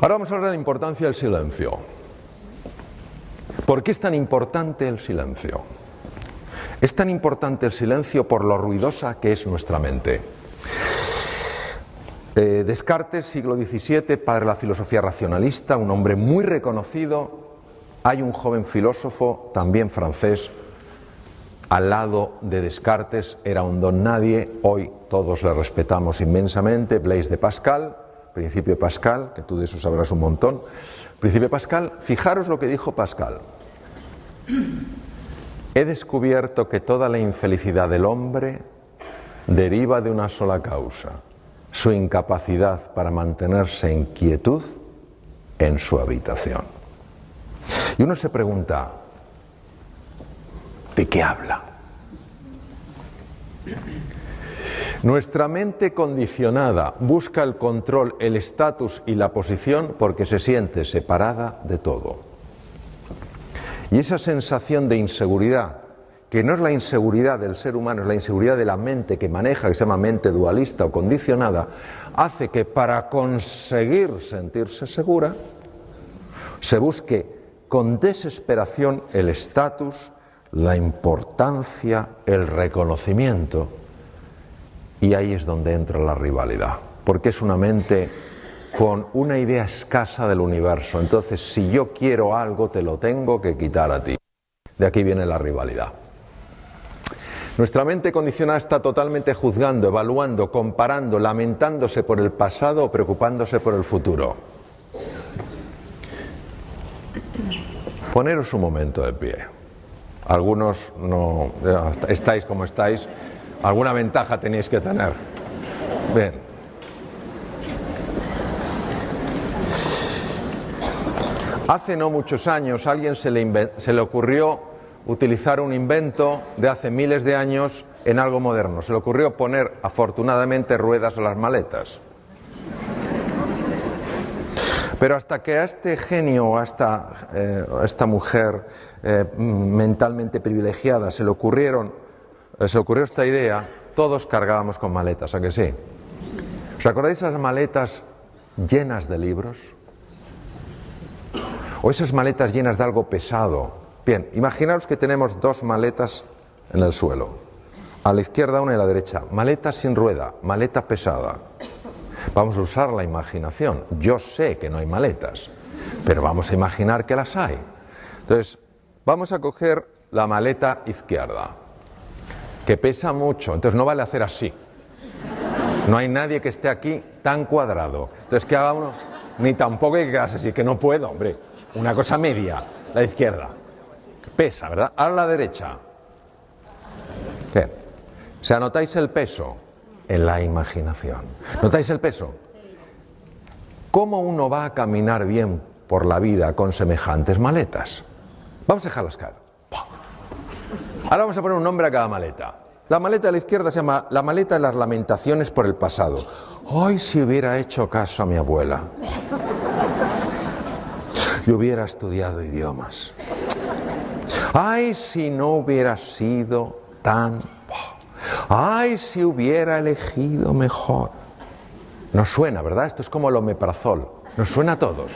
Ahora vamos a hablar de la importancia del silencio. ¿Por qué es tan importante el silencio? Es tan importante el silencio por lo ruidosa que es nuestra mente. Descartes, siglo XVII, padre de la filosofía racionalista, un hombre muy reconocido. Hay un joven filósofo, también francés, al lado de Descartes, era un don nadie, hoy todos le respetamos inmensamente, Blaise de Pascal, Principio de Pascal, que tú de eso sabrás un montón. Principio de Pascal, fijaros lo que dijo Pascal. He descubierto que toda la infelicidad del hombre deriva de una sola causa, su incapacidad para mantenerse en quietud en su habitación. Y uno se pregunta, ¿de qué habla? Nuestra mente condicionada busca el control, el estatus y la posición porque se siente separada de todo. Y esa sensación de inseguridad, que no es la inseguridad del ser humano, es la inseguridad de la mente que maneja, que se llama mente dualista o condicionada, hace que para conseguir sentirse segura, se busque con desesperación el estatus, la importancia, el reconocimiento. Y ahí es donde entra la rivalidad, porque es una mente con una idea escasa del universo. Entonces, si yo quiero algo, te lo tengo que quitar a ti. De aquí viene la rivalidad. Nuestra mente condicionada está totalmente juzgando, evaluando, comparando, lamentándose por el pasado o preocupándose por el futuro. Poneros un momento de pie. Algunos no estáis como estáis. Alguna ventaja tenéis que tener. Bien. Hace no muchos años a alguien se le ocurrió utilizar un invento de hace miles de años en algo moderno. Se le ocurrió poner, afortunadamente, ruedas a las maletas. Pero hasta que a este genio o a esta mujer mentalmente privilegiada se le ocurrió esta idea, todos cargábamos con maletas, ¿a que sí? ¿Os acordáis de esas maletas llenas de libros? O esas maletas llenas de algo pesado. Bien, imaginaos que tenemos dos maletas en el suelo. A la izquierda una y a la derecha. Maleta sin rueda, maleta pesada. Vamos a usar la imaginación. Yo sé que no hay maletas, pero vamos a imaginar que las hay. Entonces, vamos a coger la maleta izquierda, que pesa mucho, entonces no vale hacer así. No hay nadie que esté aquí tan cuadrado. Entonces, que haga uno, ni tampoco hay que quedarse así, que no puedo, hombre. Una cosa media, la izquierda. Pesa, ¿verdad? Ahora la derecha. Bien. ¿Se anotáis el peso? En la imaginación. ¿Notáis el peso? ¿Cómo uno va a caminar bien por la vida con semejantes maletas? Vamos a dejarlas caer. Ahora vamos a poner un nombre a cada maleta. La maleta de la izquierda se llama la maleta de las lamentaciones por el pasado. Ay, si hubiera hecho caso a mi abuela. Yo hubiera estudiado idiomas. Ay, si no hubiera sido tan... Ay, si hubiera elegido mejor. Nos suena, ¿verdad? Esto es como el omeprazol. Nos suena a todos.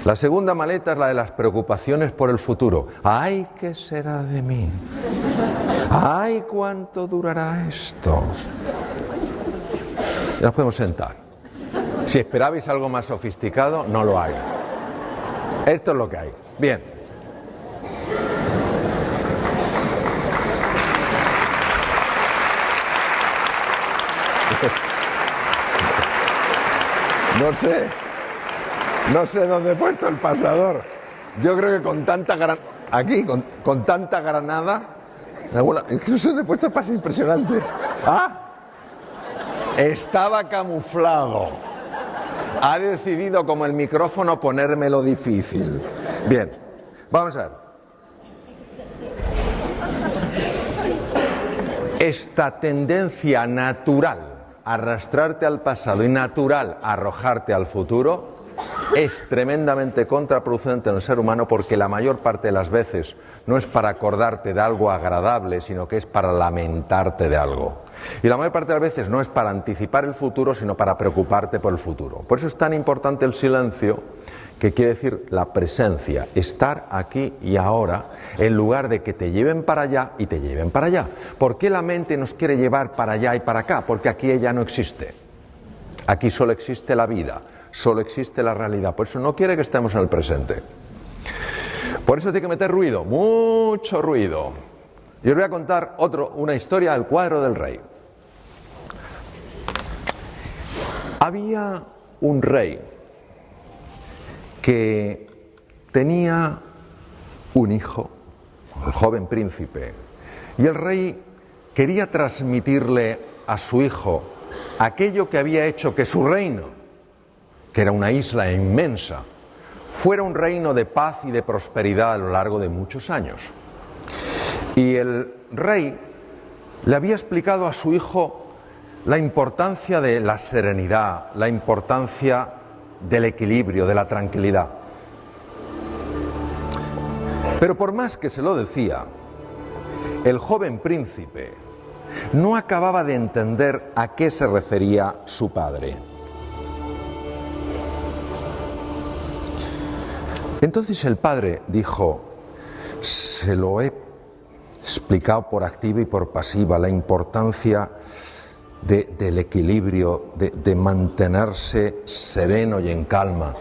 La segunda maleta es la de las preocupaciones por el futuro. Ay, ¿qué será de mí? Ay, ¿cuánto durará esto? Ya nos podemos sentar. Si esperabais algo más sofisticado, no lo hay. Esto es lo que hay. Bien. No sé dónde he puesto el pasador. Yo creo que con tanta granada, aquí, con tanta granada, incluso donde he puesto el pasador, impresionante. ¡Ah! Estaba camuflado. Ha decidido, como el micrófono, ponérmelo difícil. Bien, vamos a ver. Esta tendencia natural a arrastrarte al pasado y natural a arrojarte al futuro es tremendamente contraproducente en el ser humano porque la mayor parte de las veces no es para acordarte de algo agradable, sino que es para lamentarte de algo. Y la mayor parte de las veces no es para anticipar el futuro, sino para preocuparte por el futuro. Por eso es tan importante el silencio, que quiere decir la presencia, estar aquí y ahora, en lugar de que te lleven para allá y te lleven para allá. ¿Por qué la mente nos quiere llevar para allá y para acá? Porque aquí ella no existe. Aquí solo existe la vida, solo existe la realidad. Por eso no quiere que estemos en el presente. Por eso tiene que meter ruido, mucho ruido. Y os voy a contar una historia del cuadro del rey. Había un rey que tenía un hijo, el joven príncipe, y el rey quería transmitirle a su hijo aquello que había hecho que su reino, que era una isla inmensa, fuera un reino de paz y de prosperidad a lo largo de muchos años. Y el rey le había explicado a su hijo la importancia de la serenidad, la importancia del equilibrio, de la tranquilidad. Pero por más que se lo decía, el joven príncipe no acababa de entender a qué se refería su padre. Entonces el padre dijo: se lo he explicado por activa y por pasiva, la importancia del equilibrio, de mantenerse sereno y en calma.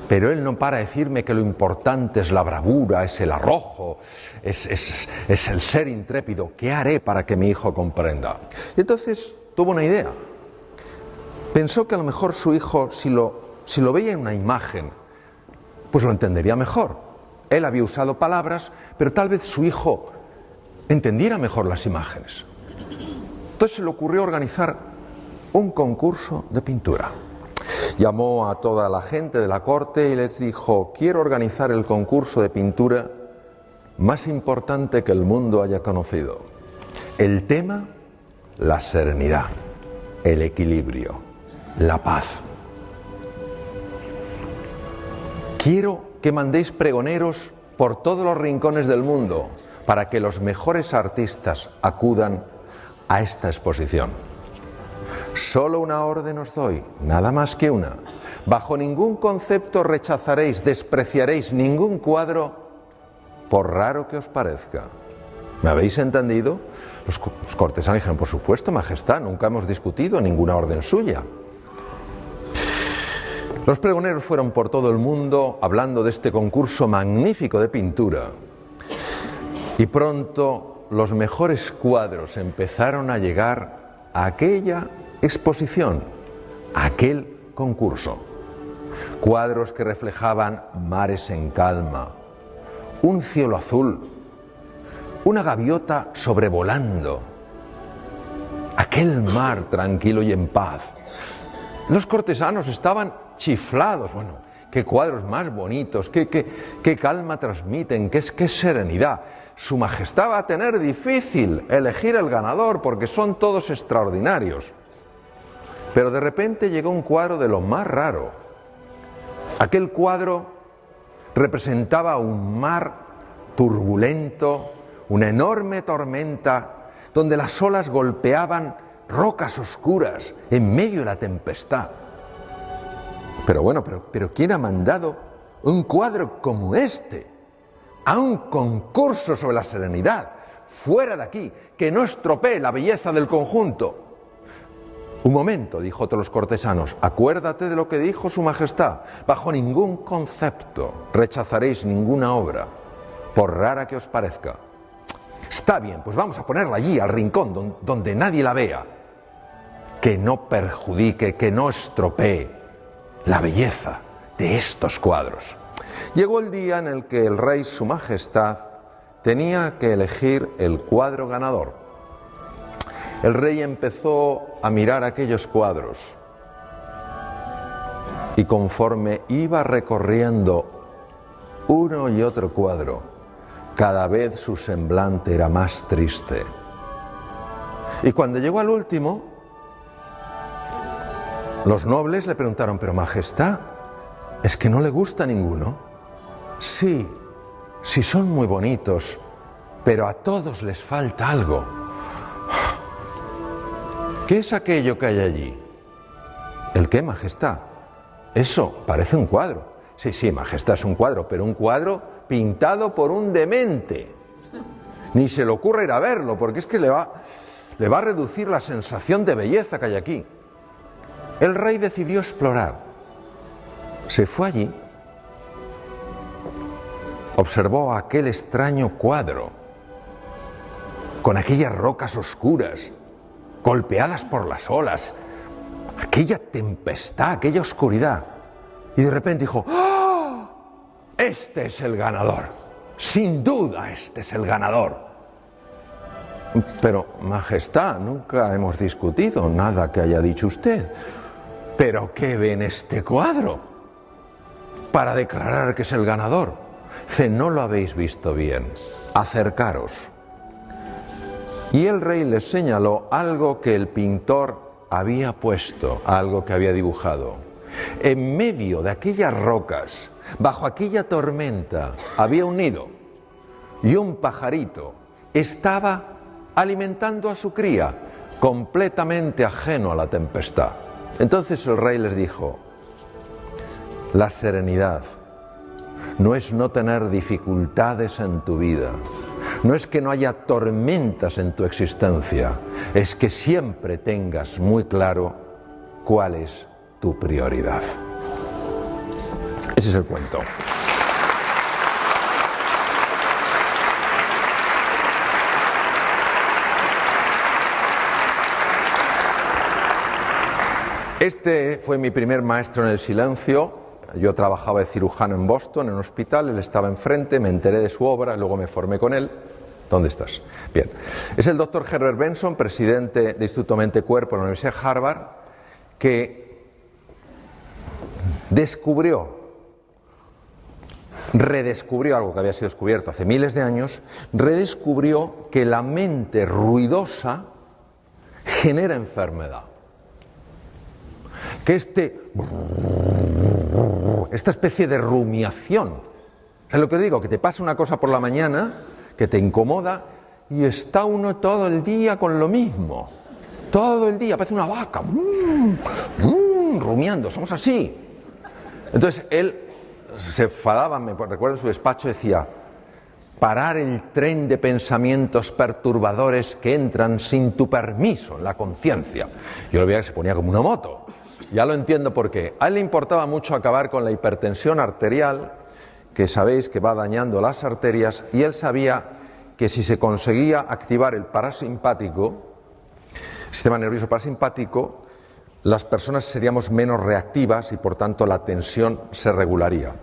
Pero él no para de decirme que lo importante es la bravura, es el arrojo, es el ser intrépido. ¿Qué haré para que mi hijo comprenda? Y entonces tuvo una idea. Pensó que a lo mejor su hijo, si lo veía en una imagen, pues lo entendería mejor. Él había usado palabras, pero tal vez su hijo entendiera mejor las imágenes. Entonces se le ocurrió organizar un concurso de pintura. Llamó a toda la gente de la corte y les dijo: quiero organizar el concurso de pintura más importante que el mundo haya conocido. El tema, la serenidad, el equilibrio, la paz. Quiero que mandéis pregoneros por todos los rincones del mundo para que los mejores artistas acudan a esta exposición. Solo una orden os doy, nada más que una. Bajo ningún concepto rechazaréis, despreciaréis ningún cuadro, por raro que os parezca. ¿Me habéis entendido? Los cortesanos dijeron: por supuesto, majestad, nunca hemos discutido ninguna orden suya. Los pregoneros fueron por todo el mundo hablando de este concurso magnífico de pintura. Y pronto los mejores cuadros empezaron a llegar a aquella exposición, a aquel concurso. Cuadros que reflejaban mares en calma, un cielo azul, una gaviota sobrevolando, aquel mar tranquilo y en paz. Los cortesanos estaban chiflados. Bueno, qué cuadros más bonitos, qué calma transmiten, qué serenidad. Su majestad va a tener difícil elegir el ganador porque son todos extraordinarios. Pero de repente llegó un cuadro de lo más raro. Aquel cuadro representaba un mar turbulento, una enorme tormenta, donde las olas golpeaban rocas oscuras en medio de la tempestad. Pero bueno, pero ¿quién ha mandado un cuadro como este a un concurso sobre la serenidad? Fuera de aquí, que no estropee la belleza del conjunto. Un momento, dijo otro de los cortesanos, acuérdate de lo que dijo su majestad. Bajo ningún concepto rechazaréis ninguna obra, por rara que os parezca. Está bien, pues vamos a ponerla allí, al rincón, donde nadie la vea. Que no perjudique, que no estropee la belleza de estos cuadros. Llegó el día en el que el rey, su majestad, tenía que elegir el cuadro ganador. El rey empezó a mirar aquellos cuadros y conforme iba recorriendo uno y otro cuadro, cada vez su semblante era más triste. Y cuando llegó al último, los nobles le preguntaron: pero majestad, ¿Es que no le gusta ninguno? Sí, sí son muy bonitos, pero a todos les falta algo. ¿Qué es aquello que hay allí? ¿El qué, Majestad? Eso parece un cuadro. Sí, sí, Majestad, es un cuadro, pero un cuadro pintado por un demente. Ni se le ocurre ir a verlo, porque es que le va a reducir la sensación de belleza que hay aquí. El rey decidió explorar. Se fue allí, observó aquel extraño cuadro, con aquellas rocas oscuras, golpeadas por las olas, aquella tempestad, aquella oscuridad, y de repente dijo: ¡oh! Este es el ganador, sin duda este es el ganador. Pero, Majestad, nunca hemos discutido nada que haya dicho usted. ¿Pero qué ve en este cuadro para declarar que es el ganador? Si no lo habéis visto bien, acercaros. Y el rey les señaló algo que el pintor había puesto, algo que había dibujado. En medio de aquellas rocas, bajo aquella tormenta, había un nido y un pajarito estaba alimentando a su cría, completamente ajeno a la tempestad. Entonces el rey les dijo: la serenidad no es no tener dificultades en tu vida, no es que no haya tormentas en tu existencia, es que siempre tengas muy claro cuál es tu prioridad. Ese es el cuento. Este fue mi primer maestro en el silencio. Yo trabajaba de cirujano en Boston, en un hospital, él estaba enfrente, me enteré de su obra, luego me formé con él. ¿Dónde estás? Bien. Es el doctor Herbert Benson, presidente del Instituto Mente Cuerpo de la Universidad de Harvard, que redescubrió algo que había sido descubierto hace miles de años, redescubrió que la mente ruidosa genera enfermedad. Que esta especie de rumiación, es lo que digo, que te pasa una cosa por la mañana que te incomoda y está uno todo el día con lo mismo, todo el día, parece una vaca, rumiando, somos así. Entonces él se enfadaba, me recuerdo en su despacho, decía: parar el tren de pensamientos perturbadores que entran sin tu permiso en la conciencia. Yo lo veía que se ponía como una moto. Ya lo entiendo por qué. A él le importaba mucho acabar con la hipertensión arterial, que sabéis que va dañando las arterias, y él sabía que si se conseguía activar el parasimpático, el sistema nervioso parasimpático, las personas seríamos menos reactivas y por tanto la tensión se regularía.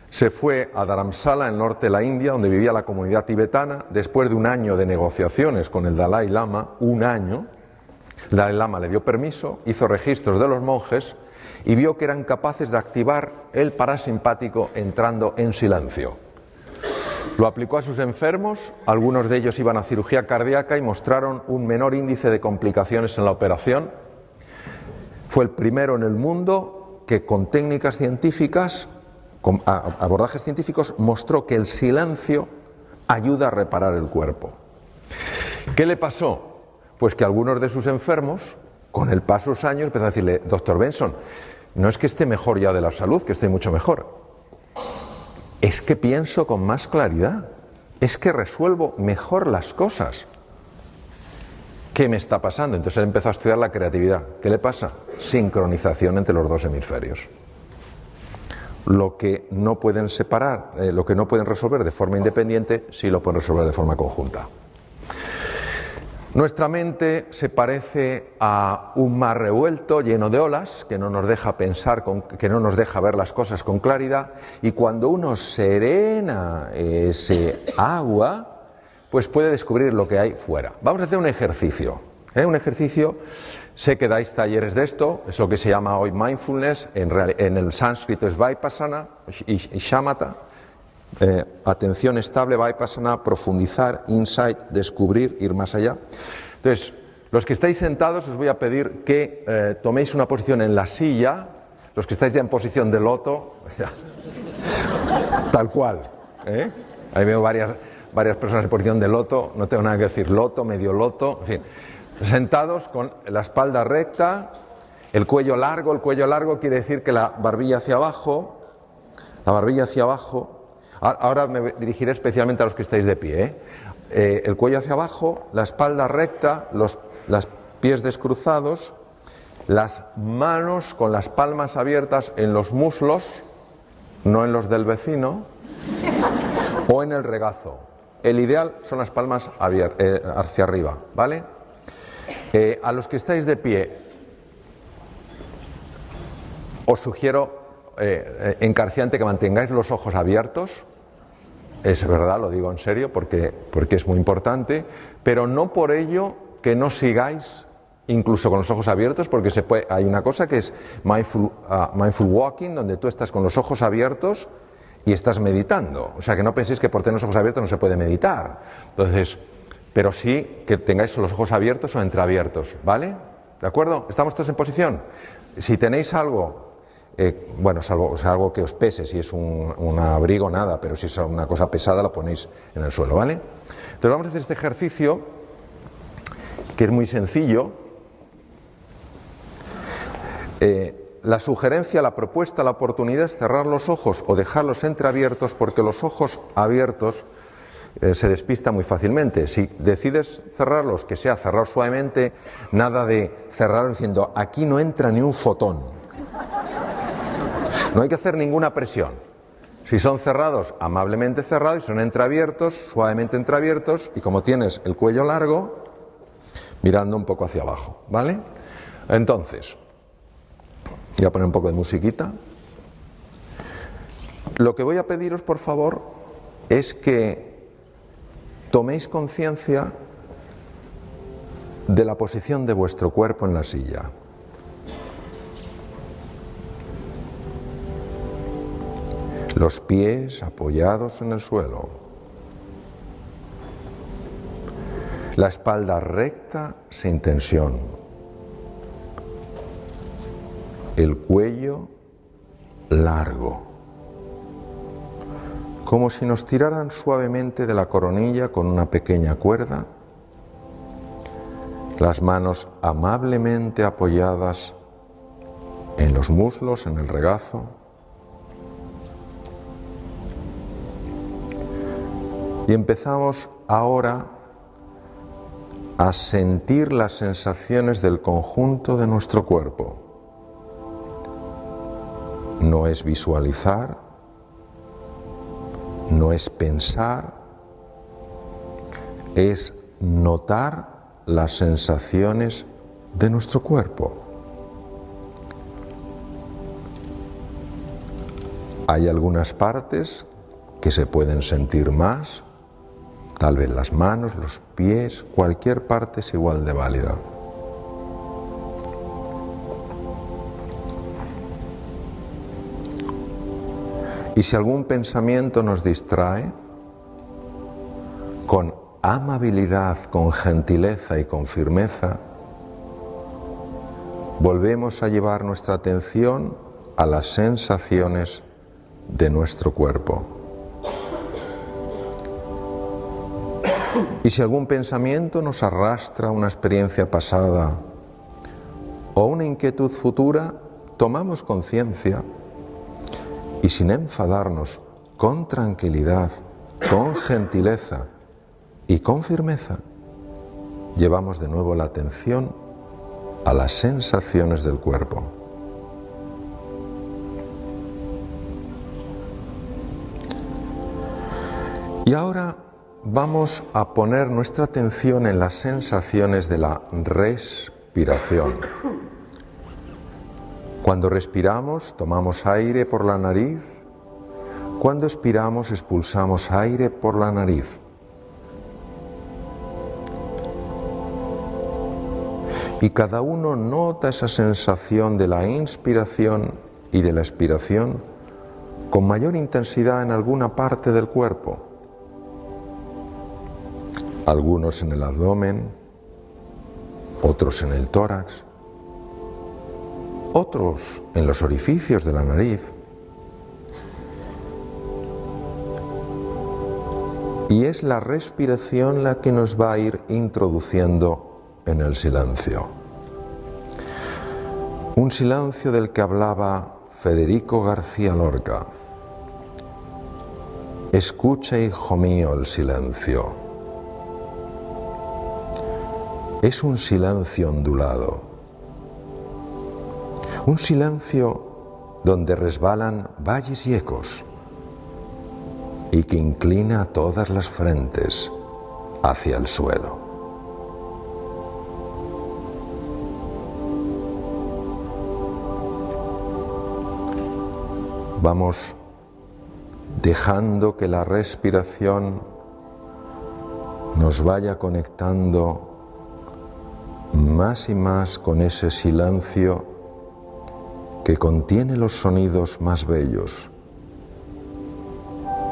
Se fue a Dharamsala, en el norte de la India, donde vivía la comunidad tibetana. Después de un año de negociaciones con el Dalai Lama, el Dalai Lama le dio permiso, hizo registros de los monjes y vio que eran capaces de activar el parasimpático entrando en silencio. Lo aplicó a sus enfermos, algunos de ellos iban a cirugía cardíaca y mostraron un menor índice de complicaciones en la operación. Fue el primero en el mundo que con técnicas científicas, con abordajes científicos, mostró que el silencio ayuda a reparar el cuerpo. ¿Qué le pasó? Pues que algunos de sus enfermos, con el paso de los años, empezaron a decirle: doctor Benson, no es que esté mejor ya de la salud, que estoy mucho mejor, es que pienso con más claridad, es que resuelvo mejor las cosas. ¿Qué me está pasando? Entonces él empezó a estudiar la creatividad. ¿Qué le pasa? Sincronización entre los dos hemisferios. Lo que no pueden separar, lo que no pueden resolver de forma independiente, sí lo pueden resolver de forma conjunta. Nuestra mente se parece a un mar revuelto lleno de olas que no nos deja pensar, que no nos deja ver las cosas con claridad, y cuando uno serena ese agua, pues puede descubrir lo que hay fuera. Vamos a hacer un ejercicio. Un ejercicio, sé que dais talleres de esto, es lo que se llama hoy mindfulness, en el sánscrito es vipassana y shamatha. Atención estable, vipassana, profundizar, insight, descubrir, ir más allá. Entonces, los que estáis sentados os voy a pedir que toméis una posición en la silla, los que estáis ya en posición de loto, ya, tal cual, ¿eh? Ahí veo varias personas en posición de loto, no tengo nada que decir, loto, medio loto, en fin, sentados con la espalda recta, el cuello largo quiere decir que la barbilla hacia abajo, ahora me dirigiré especialmente a los que estáis de pie, ¿eh? El cuello hacia abajo, la espalda recta, los pies descruzados, las manos con las palmas abiertas en los muslos, no en los del vecino, o en el regazo. El ideal son las palmas hacia arriba, ¿vale? A los que estáis de pie, os sugiero encarecidamente que mantengáis los ojos abiertos. Es verdad, lo digo en serio, porque es muy importante, pero no por ello que no sigáis incluso con los ojos abiertos, porque hay una cosa que es mindful walking, donde tú estás con los ojos abiertos y estás meditando. O sea, que no penséis que por tener los ojos abiertos no se puede meditar. Entonces, pero sí que tengáis los ojos abiertos o entreabiertos, ¿vale? ¿De acuerdo? ¿Estamos todos en posición? Si tenéis algo, algo que os pese, si es un abrigo, nada, pero si es una cosa pesada, la ponéis en el suelo, ¿vale? Entonces vamos a hacer este ejercicio, que es muy sencillo. La sugerencia, la propuesta, la oportunidad es cerrar los ojos o dejarlos entreabiertos, porque los ojos abiertos se despista muy fácilmente. Si decides cerrarlos, que sea cerrar suavemente, nada de cerrar diciendo aquí no entra ni un fotón. No hay que hacer ninguna presión. Si son cerrados, amablemente cerrados, y son entreabiertos, suavemente entreabiertos, y como tienes el cuello largo, mirando un poco hacia abajo, ¿vale? Entonces, voy a poner un poco de musiquita. Lo que voy a pediros, por favor, es que toméis conciencia de la posición de vuestro cuerpo en la silla. Los pies apoyados en el suelo. La espalda recta sin tensión. El cuello largo. Como si nos tiraran suavemente de la coronilla con una pequeña cuerda. Las manos amablemente apoyadas en los muslos, en el regazo. Y empezamos ahora a sentir las sensaciones del conjunto de nuestro cuerpo. No es visualizar, no es pensar, es notar las sensaciones de nuestro cuerpo. Hay algunas partes que se pueden sentir más, tal vez las manos, los pies, cualquier parte es igual de válida. Y si algún pensamiento nos distrae, con amabilidad, con gentileza y con firmeza, volvemos a llevar nuestra atención a las sensaciones de nuestro cuerpo. Y si algún pensamiento nos arrastra a una experiencia pasada o una inquietud futura, tomamos conciencia y sin enfadarnos, con tranquilidad, con gentileza y con firmeza, llevamos de nuevo la atención a las sensaciones del cuerpo. Y ahora vamos a poner nuestra atención en las sensaciones de la respiración. Cuando respiramos, tomamos aire por la nariz. Cuando expiramos, expulsamos aire por la nariz. Y cada uno nota esa sensación de la inspiración y de la expiración con mayor intensidad en alguna parte del cuerpo. Algunos en el abdomen, otros en el tórax, otros en los orificios de la nariz. Y es la respiración la que nos va a ir introduciendo en el silencio. Un silencio del que hablaba Federico García Lorca. Escucha, hijo mío, el silencio. Es un silencio ondulado. Un silencio donde resbalan valles y ecos y que inclina todas las frentes hacia el suelo. Vamos dejando que la respiración nos vaya conectando más y más con ese silencio que contiene los sonidos más bellos,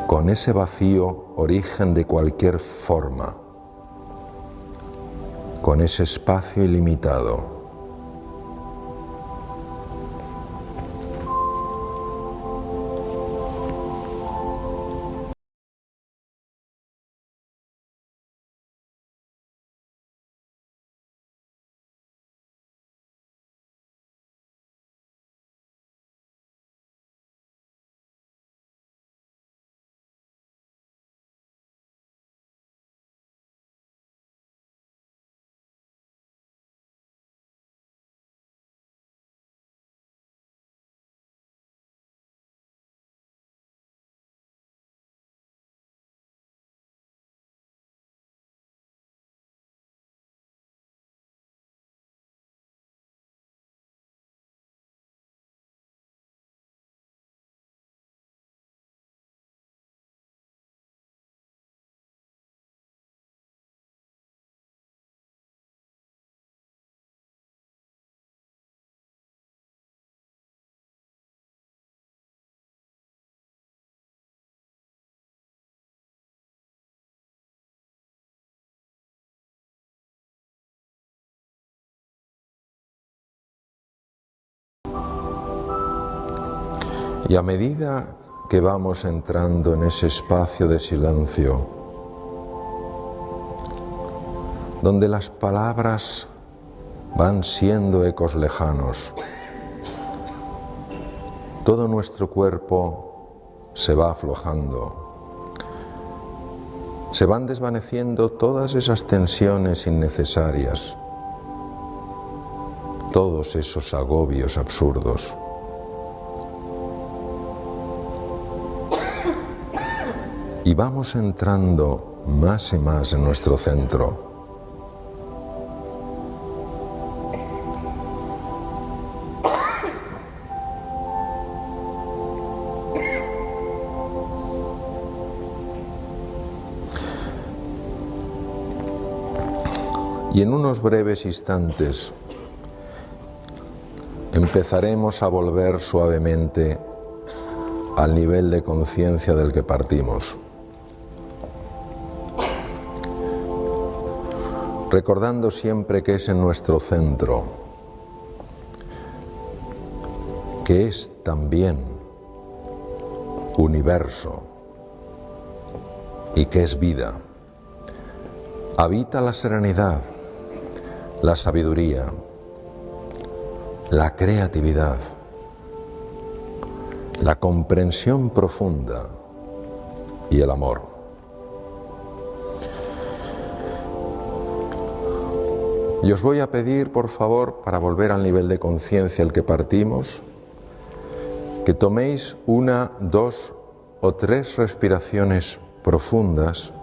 con ese vacío origen de cualquier forma, con ese espacio ilimitado. Y a medida que vamos entrando en ese espacio de silencio, donde las palabras van siendo ecos lejanos, todo nuestro cuerpo se va aflojando, se van desvaneciendo todas esas tensiones innecesarias, todos esos agobios absurdos. Y vamos entrando más y más en nuestro centro. Y en unos breves instantes empezaremos a volver suavemente al nivel de conciencia del que partimos. Recordando siempre que es en nuestro centro, que es también universo y que es vida. Habita la serenidad, la sabiduría, la creatividad, la comprensión profunda y el amor. Y os voy a pedir, por favor, para volver al nivel de conciencia al que partimos, que toméis 1, 2 o 3 respiraciones profundas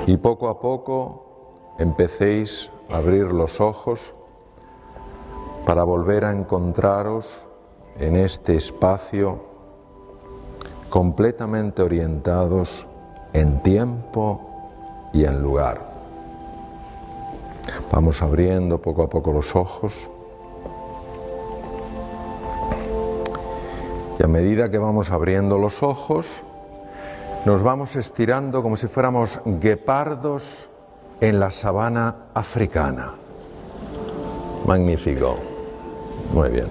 y poco a poco empecéis a abrir los ojos para volver a encontraros en este espacio completamente orientados en tiempo y en lugar. Vamos abriendo poco a poco los ojos y a medida que vamos abriendo los ojos nos vamos estirando como si fuéramos guepardos en la sabana africana. Magnífico. Muy bien.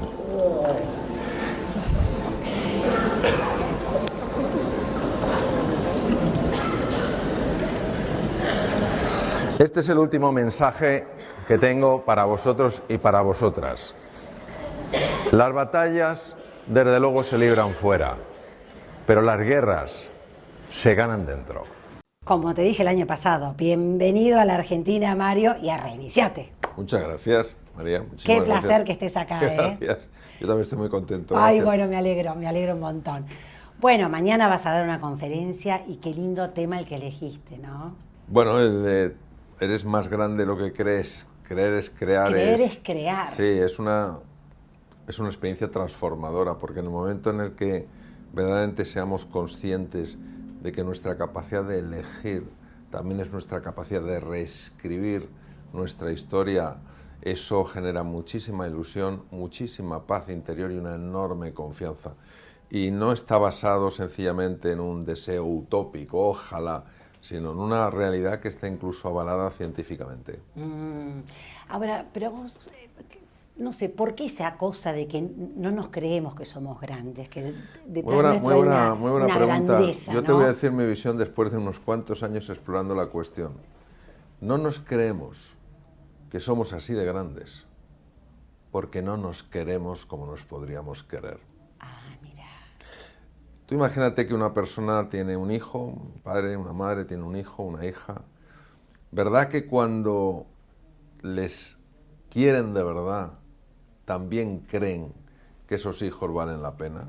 Este es el último mensaje que tengo para vosotros y para vosotras. Las batallas, desde luego, se libran fuera, pero las guerras se ganan dentro. Como te dije el año pasado, bienvenido a la Argentina, Mario, y a reiniciate. Muchas gracias, María. Qué placer que estés acá, Gracias. Yo también estoy muy contento. Ay, Gracias. bueno, me alegro un montón. Bueno, mañana vas a dar una conferencia y qué lindo tema el que elegiste, ¿no? Bueno, eres más grande de lo que crees. Creer es crear. Creer es crear. Sí, es una experiencia transformadora, porque en el momento en el que verdaderamente seamos conscientes de que nuestra capacidad de elegir también es nuestra capacidad de reescribir nuestra historia, eso genera muchísima ilusión, muchísima paz interior y una enorme confianza. Y no está basado sencillamente en un deseo utópico, ojalá, sino en una realidad que está incluso avalada científicamente. Ahora, pero vos, no sé, ¿por qué esa cosa de que no nos creemos que somos grandes? Que Muy buena pregunta. Grandeza, Yo te voy a decir mi visión después de unos cuantos años explorando la cuestión. No nos creemos que somos así de grandes, porque no nos queremos como nos podríamos querer. Ah, mira. Tú imagínate que una persona tiene un hijo, un padre, una madre tiene un hijo, una hija. ¿Verdad que cuando les quieren de verdad, también creen que esos hijos valen la pena?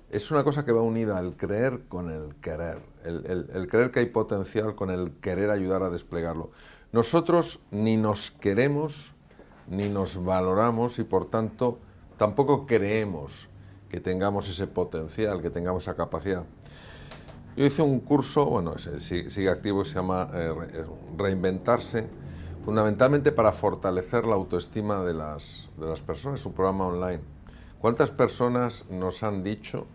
Es una cosa que va unida al creer con el querer, el creer que hay potencial con el querer ayudar a desplegarlo. Nosotros ni nos queremos ni nos valoramos y por tanto tampoco creemos que tengamos ese potencial, que tengamos esa capacidad. Yo hice un curso, bueno, sigue activo, se llama Reinventarse, fundamentalmente para fortalecer la autoestima de las personas, es un programa online. ¿Cuántas personas nos han dicho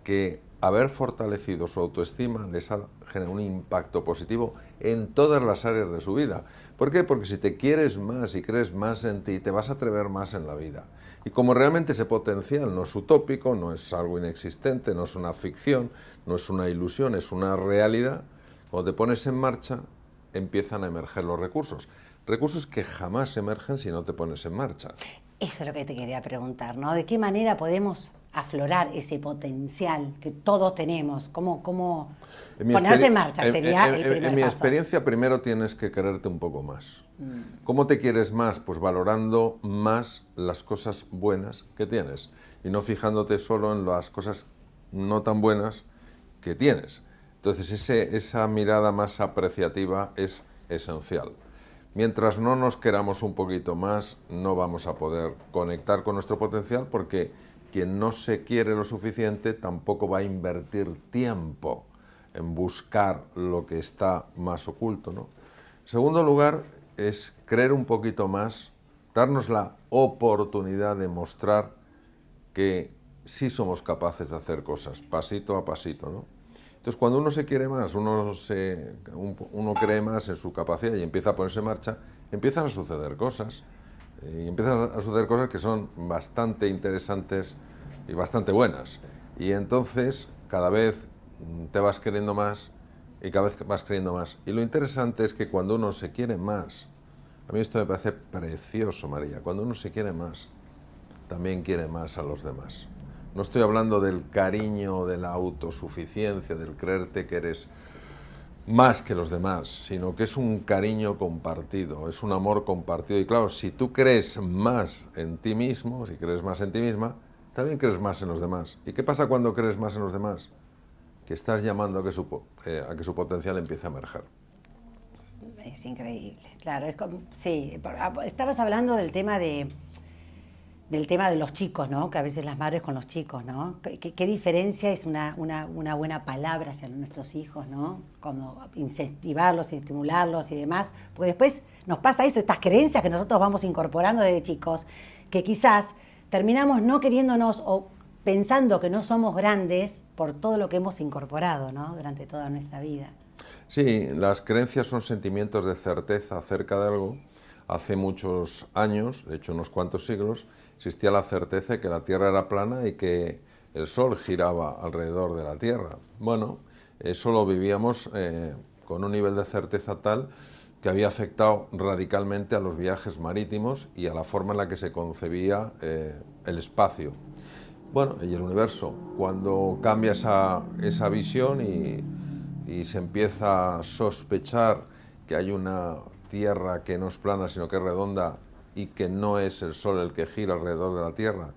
que haber fortalecido su autoestima les ha generado un impacto positivo en todas las áreas de su vida? ¿Por qué? Porque si te quieres más y crees más en ti, te vas a atrever más en la vida. Y como realmente ese potencial no es utópico, no es algo inexistente, no es una ficción, no es una ilusión, es una realidad, cuando te pones en marcha, empiezan a emerger los recursos. Recursos que jamás emergen si no te pones en marcha. Eso es lo que te quería preguntar, ¿no? ¿De qué manera podemos aflorar ese potencial que todos tenemos? ¿Cómo ponerse en marcha sería el primer En mi paso? experiencia, primero tienes que quererte un poco más. ¿Cómo te quieres más? Pues valorando más las cosas buenas que tienes y no fijándote solo en las cosas no tan buenas que tienes. Entonces, esa mirada más apreciativa es esencial. Mientras no nos queramos un poquito más, no vamos a poder conectar con nuestro potencial porque quien no se quiere lo suficiente tampoco va a invertir tiempo en buscar lo que está más oculto, ¿no? En segundo lugar, es creer un poquito más, darnos la oportunidad de mostrar que sí somos capaces de hacer cosas, pasito a pasito, ¿no? Entonces, cuando uno se quiere más, uno cree más en su capacidad y empieza a ponerse en marcha, empiezan a suceder cosas. Y empiezan a suceder cosas que son bastante interesantes y bastante buenas. Y entonces, cada vez te vas queriendo más y cada vez vas queriendo más. Y lo interesante es que cuando uno se quiere más, a mí esto me parece precioso, María, cuando uno se quiere más, también quiere más a los demás. No estoy hablando del cariño, de la autosuficiencia, del creerte que eres más que los demás, sino que es un cariño compartido, es un amor compartido. Y claro, si tú crees más en ti mismo, si crees más en ti misma, también crees más en los demás. ¿Y qué pasa cuando crees más en los demás? Que estás llamando a que su potencial empiece a emerger. Es increíble, claro. Es como, sí, estabas hablando del tema de los chicos, ¿no? Que a veces las madres con los chicos, ¿no? ¿Qué diferencia es una buena palabra hacia nuestros hijos, ¿no? Como incentivarlos, estimularlos y demás. Porque después nos pasa eso, estas creencias que nosotros vamos incorporando desde chicos, que quizás terminamos no queriéndonos o pensando que no somos grandes por todo lo que hemos incorporado, ¿no? Durante toda nuestra vida. Sí, las creencias son sentimientos de certeza acerca de algo hace muchos años, de hecho unos cuantos siglos, existía la certeza de que la Tierra era plana y que el Sol giraba alrededor de la Tierra. Bueno, eso lo vivíamos con un nivel de certeza tal que había afectado radicalmente a los viajes marítimos y a la forma en la que se concebía el espacio. Bueno, y el universo. Cuando cambia esa visión y se empieza a sospechar que hay una Tierra que no es plana, sino que es redonda y que no es el Sol el que gira alrededor de la Tierra,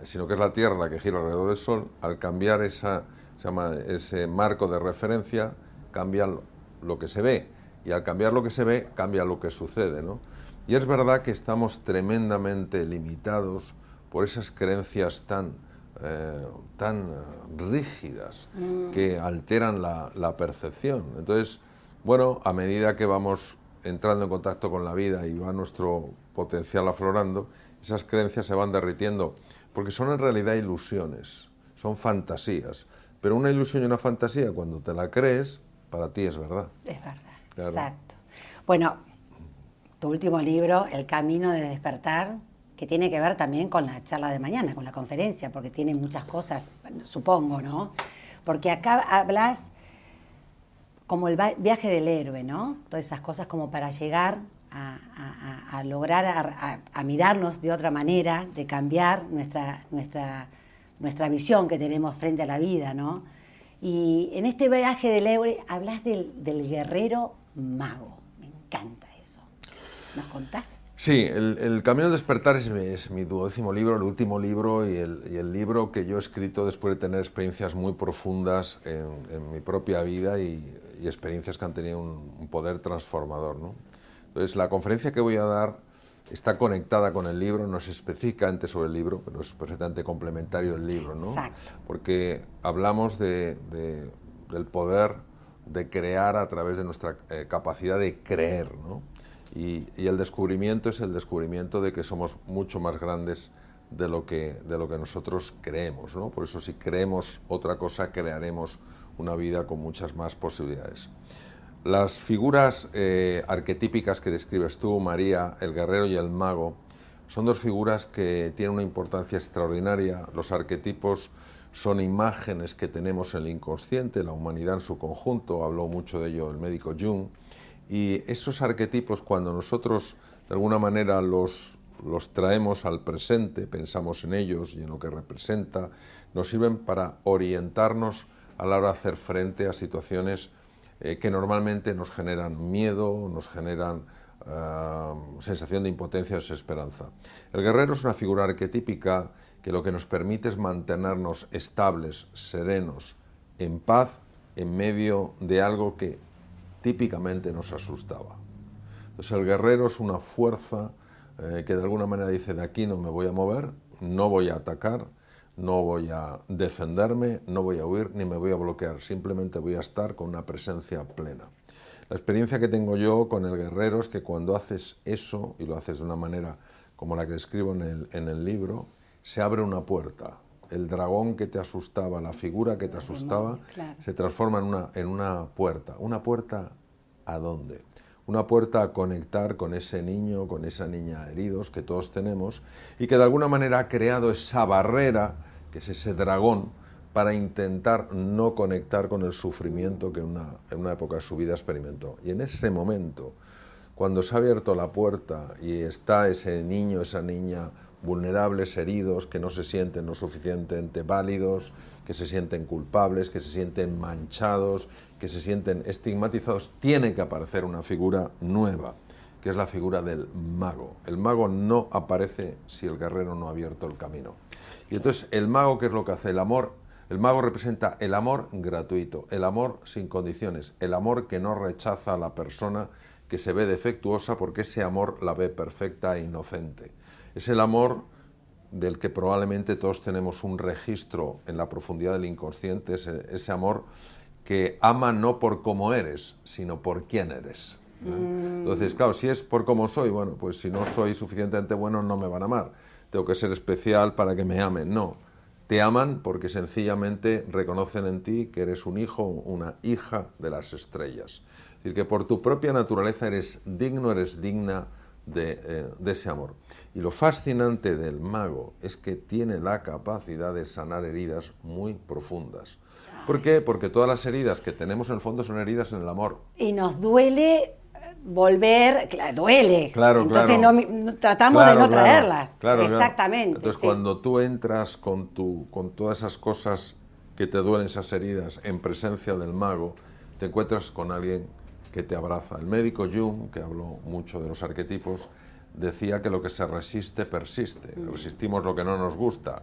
sino que es la Tierra la que gira alrededor del Sol, al cambiar ese marco de referencia, cambia lo que se ve. Y al cambiar lo que se ve, cambia lo que sucede, ¿no? Y es verdad que estamos tremendamente limitados por esas creencias tan rígidas que alteran la percepción. Entonces, bueno, a medida que vamos entrando en contacto con la vida y va nuestro potencial aflorando, esas creencias se van derritiendo, porque son en realidad ilusiones, son fantasías. Pero una ilusión y una fantasía, cuando te la crees, para ti es verdad. Es verdad, claro. Exacto. Bueno, tu último libro, El camino de despertar, que tiene que ver también con la charla de mañana, con la conferencia, porque tiene muchas cosas, supongo, ¿no? Porque acá hablas como el viaje del héroe, ¿no? Todas esas cosas como para llegar a lograr, a mirarnos de otra manera, de cambiar nuestra visión que tenemos frente a la vida, ¿no? Y en este viaje del héroe hablas del guerrero mago. Me encanta eso. ¿Nos contás? Sí, el Camino de Despertar es mi 12º libro, el último libro y el libro que yo he escrito después de tener experiencias muy profundas en mi propia vida y experiencias que han tenido un poder transformador, ¿no? Entonces, la conferencia que voy a dar está conectada con el libro, no es específicamente sobre el libro, pero es perfectamente complementario del libro, ¿no? Exacto. Porque hablamos del poder de crear a través de nuestra capacidad de creer, ¿no? Y el descubrimiento es el descubrimiento de que somos mucho más grandes de lo que nosotros creemos, ¿no? Por eso si creemos otra cosa, crearemos una vida con muchas más posibilidades. Las figuras arquetípicas que describes tú, María, el guerrero y el mago, son dos figuras que tienen una importancia extraordinaria. Los arquetipos son imágenes que tenemos en el inconsciente, la humanidad en su conjunto, habló mucho de ello el médico Jung, y esos arquetipos, cuando nosotros de alguna manera los traemos al presente, pensamos en ellos y en lo que representa, nos sirven para orientarnos a la hora de hacer frente a situaciones que normalmente nos generan miedo, nos generan sensación de impotencia o desesperanza. El guerrero es una figura arquetípica que lo que nos permite es mantenernos estables, serenos, en paz, en medio de algo que típicamente nos asustaba. Entonces el guerrero es una fuerza que de alguna manera dice: de aquí no me voy a mover, no voy a atacar, no voy a defenderme, no voy a huir ni me voy a bloquear, simplemente voy a estar con una presencia plena. La experiencia que tengo yo con el guerrero es que cuando haces eso, y lo haces de una manera como la que describo en el libro, se abre una puerta. El dragón que te asustaba, la figura que te asustaba, claro, se transforma en una puerta. ¿Una puerta a dónde? Una puerta a conectar con ese niño, con esa niña heridos que todos tenemos y que de alguna manera ha creado esa barrera, que es ese dragón, para intentar no conectar con el sufrimiento que en una época de su vida experimentó. Y en ese momento, cuando se ha abierto la puerta y está ese niño, esa niña vulnerables, heridos, que no se sienten lo suficientemente válidos, que se sienten culpables, que se sienten manchados, que se sienten estigmatizados, tiene que aparecer una figura nueva, que es la figura del mago. El mago no aparece si el guerrero no ha abierto el camino. Y entonces, ¿el mago qué es lo que hace? El amor. El mago representa el amor gratuito, el amor sin condiciones, el amor que no rechaza a la persona que se ve defectuosa porque ese amor la ve perfecta e inocente. Es el amor del que probablemente todos tenemos un registro en la profundidad del inconsciente, ese amor que ama no por cómo eres, sino por quién eres. Entonces, claro, si es por cómo soy, bueno, pues si no soy suficientemente bueno no me van a amar. Tengo que ser especial para que me amen. No, te aman porque sencillamente reconocen en ti que eres un hijo, una hija de las estrellas. Es decir, que por tu propia naturaleza eres digno, eres digna de ese amor. Y lo fascinante del mago es que tiene la capacidad de sanar heridas muy profundas. ¿Por qué? Porque todas las heridas que tenemos en el fondo son heridas en el amor. Y nos duele volver, duele. Claro, entonces claro. Tratamos Claro, de no claro, traerlas. claro, Exactamente. Entonces, sí. cuando tú entras con todas esas cosas que te duelen, esas heridas, en presencia del mago, te encuentras con alguien que te abraza. El médico Jung, que habló mucho de los arquetipos, decía que lo que se resiste, persiste. Resistimos lo que no nos gusta,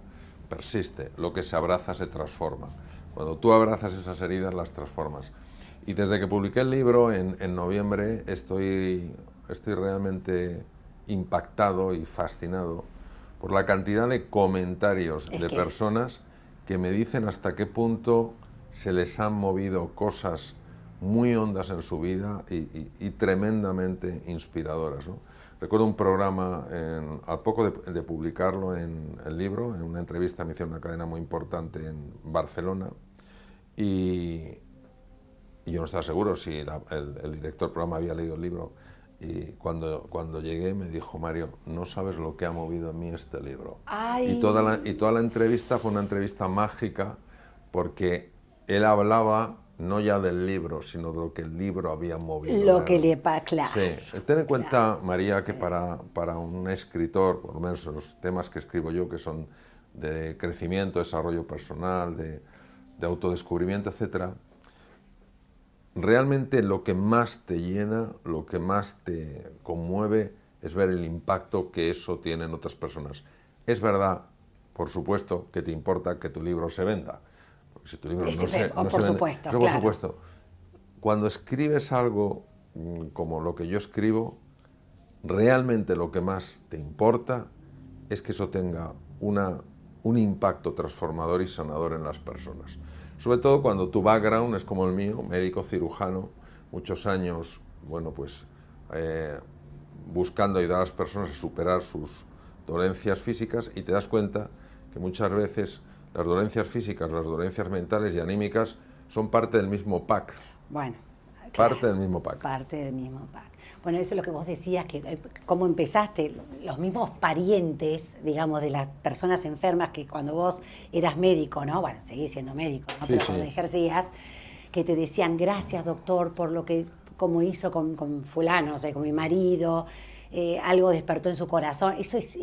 persiste. Lo que se abraza, se transforma. Cuando tú abrazas esas heridas, las transformas. Y desde que publiqué el libro en noviembre, estoy realmente impactado y fascinado por la cantidad de comentarios de personas que me dicen hasta qué punto se les han movido cosas muy hondas en su vida y tremendamente inspiradoras, ¿no? Recuerdo un programa, al poco de publicarlo en el libro, en una entrevista me hicieron una cadena muy importante en Barcelona y yo no estaba seguro si el director del programa había leído el libro. Y cuando llegué me dijo: Mario, no sabes lo que ha movido en mí este libro. Y toda la entrevista fue una entrevista mágica porque él hablaba no ya del libro, sino de lo que el libro había movido. Lo que le pasa, claro. Sí, ten en cuenta, María, que para un escritor, por lo menos los temas que escribo yo, que son de crecimiento, desarrollo personal, de autodescubrimiento, etcétera, realmente lo que más te llena, lo que más te conmueve es ver el impacto que eso tiene en otras personas. Es verdad, por supuesto, que te importa que tu libro se venda. Porque si tu libro no se vende, eso por supuesto. Cuando escribes algo como lo que yo escribo, realmente lo que más te importa es que eso tenga un impacto transformador y sanador en las personas. Sobre todo cuando tu background es como el mío, médico cirujano, muchos años, bueno, pues buscando ayudar a las personas a superar sus dolencias físicas, y te das cuenta que muchas veces las dolencias físicas, las dolencias mentales y anímicas son parte del mismo pack. Bueno, parte del mismo pack. Parte del mismo pack. Bueno, eso es lo que vos decías, que cómo empezaste, los mismos parientes, digamos, de las personas enfermas que cuando vos eras médico, ¿no? Bueno, seguís siendo médico, ¿no? Sí, pero cuando ejercías, que te decían: gracias, doctor, por lo que, como hizo con fulano, o sea, con mi marido, algo despertó en su corazón. Eso es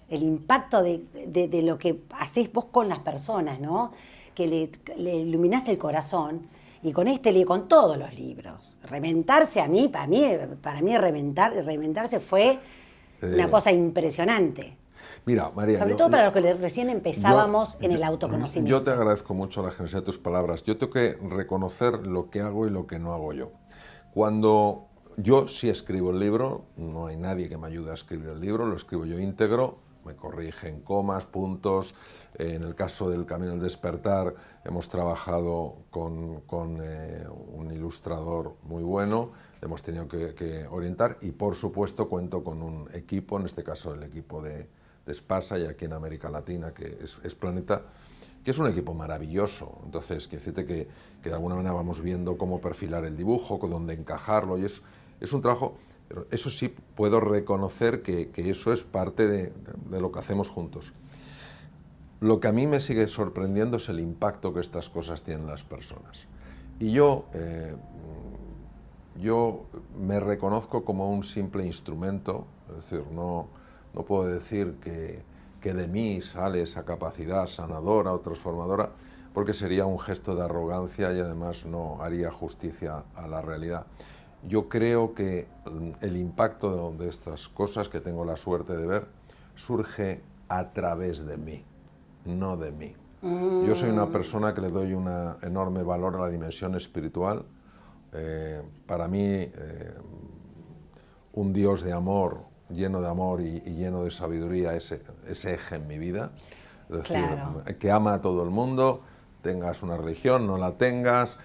el impacto de lo que hacés vos con las personas, ¿no? Que le iluminás el corazón. Y con con todos los libros. Reventarse para mí reventarse fue una cosa impresionante. Mira, María, sobre todo para los que recién empezábamos en el autoconocimiento. Yo te agradezco mucho la generosidad de tus palabras. Yo tengo que reconocer lo que hago y lo que no hago yo. Cuando yo sí escribo el libro, no hay nadie que me ayude a escribir el libro, lo escribo yo íntegro, me corrigen comas, puntos. En el caso del Camino del Despertar hemos trabajado con un ilustrador muy bueno, hemos tenido que orientar, y por supuesto cuento con un equipo, en este caso el equipo de Espasa, y aquí en América Latina, que es Planeta, que es un equipo maravilloso. Entonces, quiero decirte que de alguna manera vamos viendo cómo perfilar el dibujo, con dónde encajarlo, y es un trabajo. Pero eso sí, puedo reconocer que eso es parte de lo que hacemos juntos. Lo que a mí me sigue sorprendiendo es el impacto que estas cosas tienen en las personas. Y yo me reconozco como un simple instrumento, es decir, no puedo decir que de mí sale esa capacidad sanadora o transformadora, porque sería un gesto de arrogancia y además no haría justicia a la realidad. Yo creo que el impacto de estas cosas que tengo la suerte de ver surge a través de mí, no de mí. Yo soy una persona que le doy un enorme valor a la dimensión espiritual. Para mí, un Dios de amor, lleno de amor y lleno de sabiduría, ese eje en mi vida. Es decir, claro, que ama a todo el mundo, tengas una religión, no la tengas,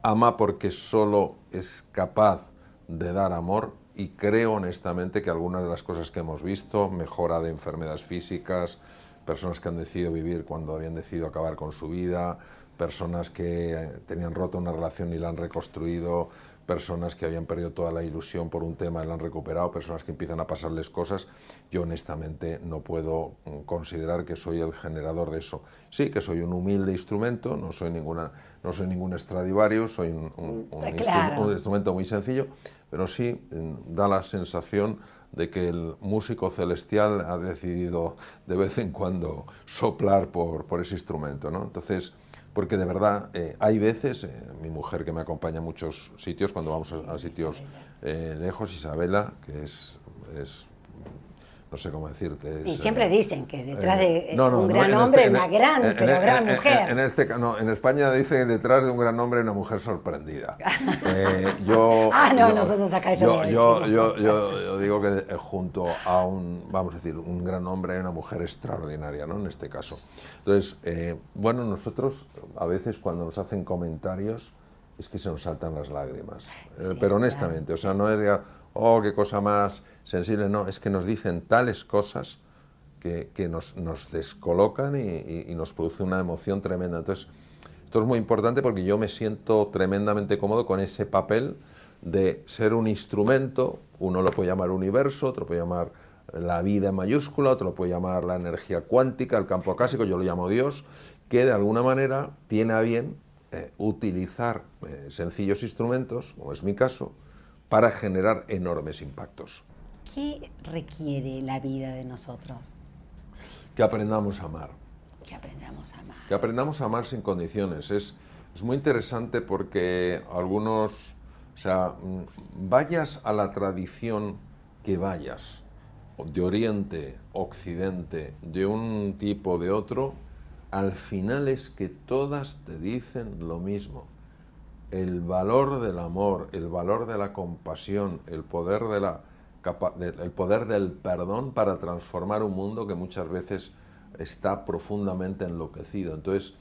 ama porque solo es capaz de dar amor, y creo honestamente que algunas de las cosas que hemos visto, mejora de enfermedades físicas, personas que han decidido vivir cuando habían decidido acabar con su vida, personas que tenían roto una relación y la han reconstruido, personas que habían perdido toda la ilusión por un tema y la han recuperado, personas que empiezan a pasarles cosas. Yo honestamente no puedo considerar que soy el generador de eso. Sí, que soy un humilde instrumento, no soy ningún Stradivarius, soy Claro. un instrumento muy sencillo, pero sí da la sensación de que el músico celestial ha decidido de vez en cuando soplar por ese instrumento, ¿no? Entonces, porque de verdad hay veces, mi mujer que me acompaña a muchos sitios, cuando vamos a sitios lejos, Isabela, que es no sé cómo decirte. Y siempre dicen que detrás de no, un gran hombre una gran, pero gran en mujer. En España dicen detrás de un gran hombre una mujer sorprendida. Nosotros acá eso no lo decimos. Yo digo que junto a vamos a decir, un gran hombre hay una mujer extraordinaria, ¿no? En este caso. Entonces, bueno, nosotros a veces cuando nos hacen comentarios es que se nos saltan las lágrimas. Sí, pero honestamente, claro, o sea, no es de, oh, qué cosa más sensible, no, es que nos dicen tales cosas que nos descolocan y nos produce una emoción tremenda. Entonces, esto es muy importante porque yo me siento tremendamente cómodo con ese papel de ser un instrumento. Uno lo puede llamar universo, otro puede llamar la vida en mayúscula, otro lo puede llamar la energía cuántica, el campo acásico, yo lo llamo Dios, que de alguna manera tiene a bien utilizar sencillos instrumentos, como es mi caso, para generar enormes impactos. ¿Qué requiere la vida de nosotros? Que aprendamos a amar. Que aprendamos a amar. Que aprendamos a amar sin condiciones. Es muy interesante porque algunos, o sea, vayas a la tradición que vayas, de Oriente, Occidente, de un tipo o de otro, al final es que todas te dicen lo mismo. El valor del amor, el valor de la compasión, el poder del perdón para transformar un mundo que muchas veces está profundamente enloquecido. Entonces,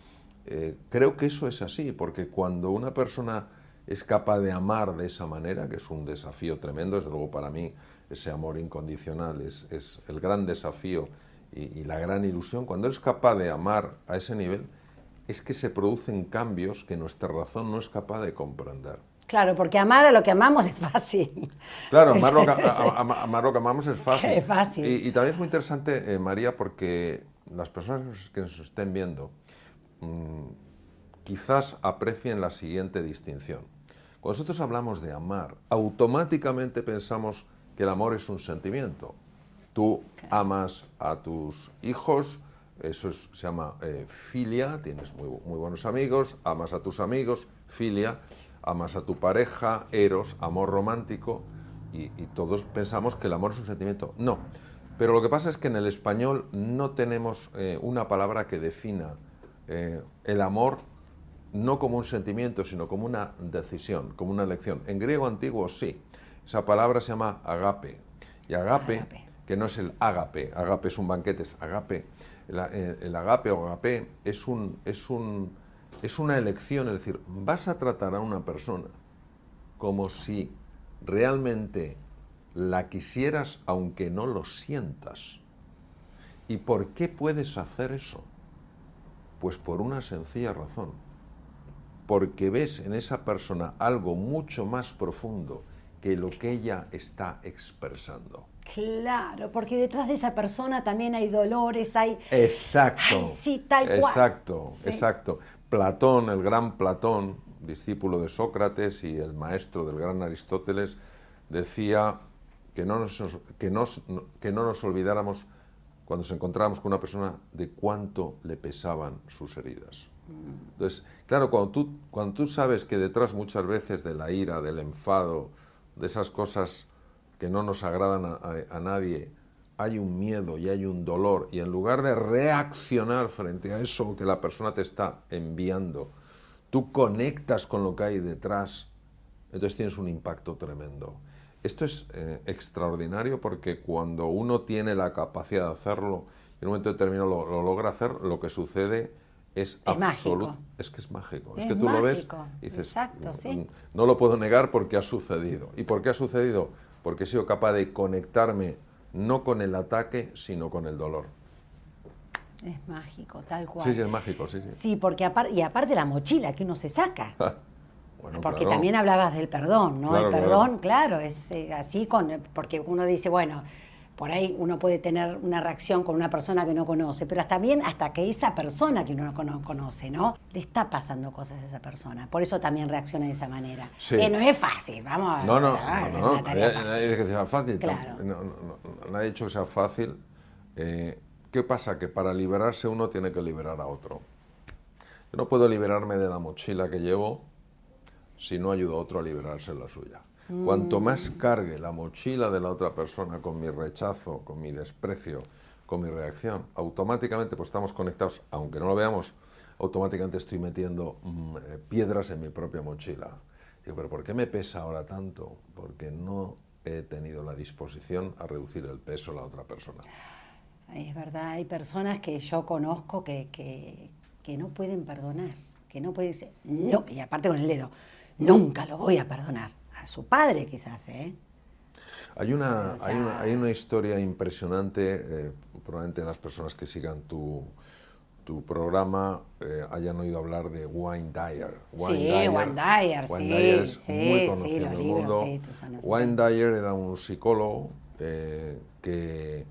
creo que eso es así, porque cuando una persona es capaz de amar de esa manera, que es un desafío tremendo, desde luego para mí ese amor incondicional es el gran desafío y la gran ilusión, cuando eres capaz de amar a ese nivel, es que se producen cambios que nuestra razón no es capaz de comprender. Claro, porque amar a lo que amamos es fácil. Claro, amar lo que amamos es fácil. Es fácil. Y también es muy interesante, María, porque las personas que nos estén viendo quizás aprecien la siguiente distinción. Cuando nosotros hablamos de amar, automáticamente pensamos que el amor es un sentimiento. Tú amas a tus hijos, eso se llama filia, tienes muy buenos amigos, amas a tus amigos, filia, amas a tu pareja, eros, amor romántico, y todos pensamos que el amor es un sentimiento. No, pero lo que pasa es que en el español no tenemos una palabra que defina el amor no como un sentimiento, sino como una decisión, como una elección. En griego antiguo sí, esa palabra se llama agape, y agape, que no es el ágape, agape es un banquete, es agape. El agape o agape es una elección, es decir, vas a tratar a una persona como si realmente la quisieras aunque no lo sientas. ¿Y por qué puedes hacer eso? Pues por una sencilla razón, porque ves en esa persona algo mucho más profundo que lo que ella está expresando. Claro, porque detrás de esa persona también hay dolores, hay... Exacto. Ay, sí, tal cual. Exacto, Sí. exacto. Platón, el gran Platón, discípulo de Sócrates y el maestro del gran Aristóteles, decía que no nos olvidáramos cuando nos encontráramos con una persona de cuánto le pesaban sus heridas. Entonces, claro, cuando tú sabes que detrás muchas veces de la ira, del enfado, de esas cosas que no nos agradan a nadie, hay un miedo y hay un dolor, y en lugar de reaccionar frente a eso que la persona te está enviando, tú conectas con lo que hay detrás, entonces tienes un impacto tremendo. Esto es extraordinario porque cuando uno tiene la capacidad de hacerlo y en un momento determinado lo logra hacer, lo que sucede es absoluto. Mágico. Es que es mágico. Es que tú mágico. Lo ves y dices, exacto, sí. No lo puedo negar porque ha sucedido. ¿Y por qué ha sucedido? Porque he sido capaz de conectarme no con el ataque, sino con el dolor. Es mágico, tal cual. Sí, es mágico, sí. Sí, porque aparte la mochila que uno se saca. Bueno, Porque claro. también hablabas del perdón, ¿no? Claro, El perdón, claro, es así porque uno dice, bueno, por ahí uno puede tener una reacción con una persona que no conoce, pero también hasta que esa persona que uno no conoce, ¿no? Le está pasando cosas a esa persona. Por eso también reacciona de esa manera. Sí. No es fácil, vamos No, no, a ver, no, es no, una tarea nadie fácil. dice que sea fácil, Claro. nadie ha dicho que sea fácil. ¿Qué pasa? Que para liberarse uno tiene que liberar a otro. Yo no puedo liberarme de la mochila que llevo si no ayudo a otro a liberarse de la suya. Cuanto más cargue la mochila de la otra persona con mi rechazo, con mi desprecio, con mi reacción, automáticamente, pues estamos conectados, aunque no lo veamos, automáticamente estoy metiendo piedras en mi propia mochila. Digo, pero ¿por qué me pesa ahora tanto? Porque no he tenido la disposición a reducir el peso a la otra persona. Es verdad, hay personas que yo conozco que no pueden perdonar, que no pueden decir, no, y aparte con el dedo, nunca lo voy a perdonar. A su padre quizás, ¿eh? Hay una, O sea, hay una historia impresionante, probablemente las personas que sigan tu programa hayan oído hablar de Wayne Dyer. Wayne Dyer, sí, Wayne Dyer es sí, muy sí, conocido los en el libros, mundo. sí, tus años Wayne 60. Dyer era un psicólogo que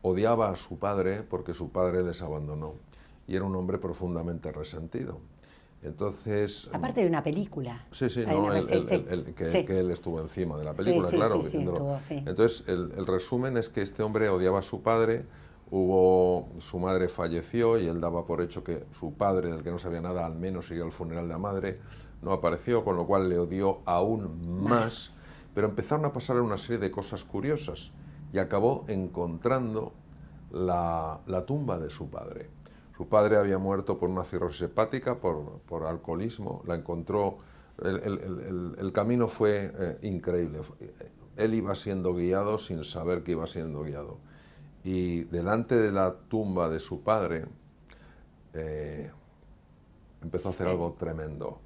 odiaba a su padre porque su padre les abandonó y era un hombre profundamente resentido. Entonces... Aparte de una película. Sí, sí, Hay no, una sí. que él estuvo encima de la película, Sí, sí, claro. sí, diciéndolo. estuvo, sí. Entonces, el resumen es que este hombre odiaba a su padre, su madre falleció y él daba por hecho que su padre, del que no sabía nada, al menos iría al funeral de la madre, no apareció, con lo cual le odió aún más. Pero empezaron a pasar una serie de cosas curiosas y acabó encontrando la tumba de su padre. Su padre había muerto por una cirrosis hepática, por alcoholismo, la encontró, el camino fue increíble. Él iba siendo guiado sin saber que iba siendo guiado. Y delante de la tumba de su padre empezó a hacer algo tremendo.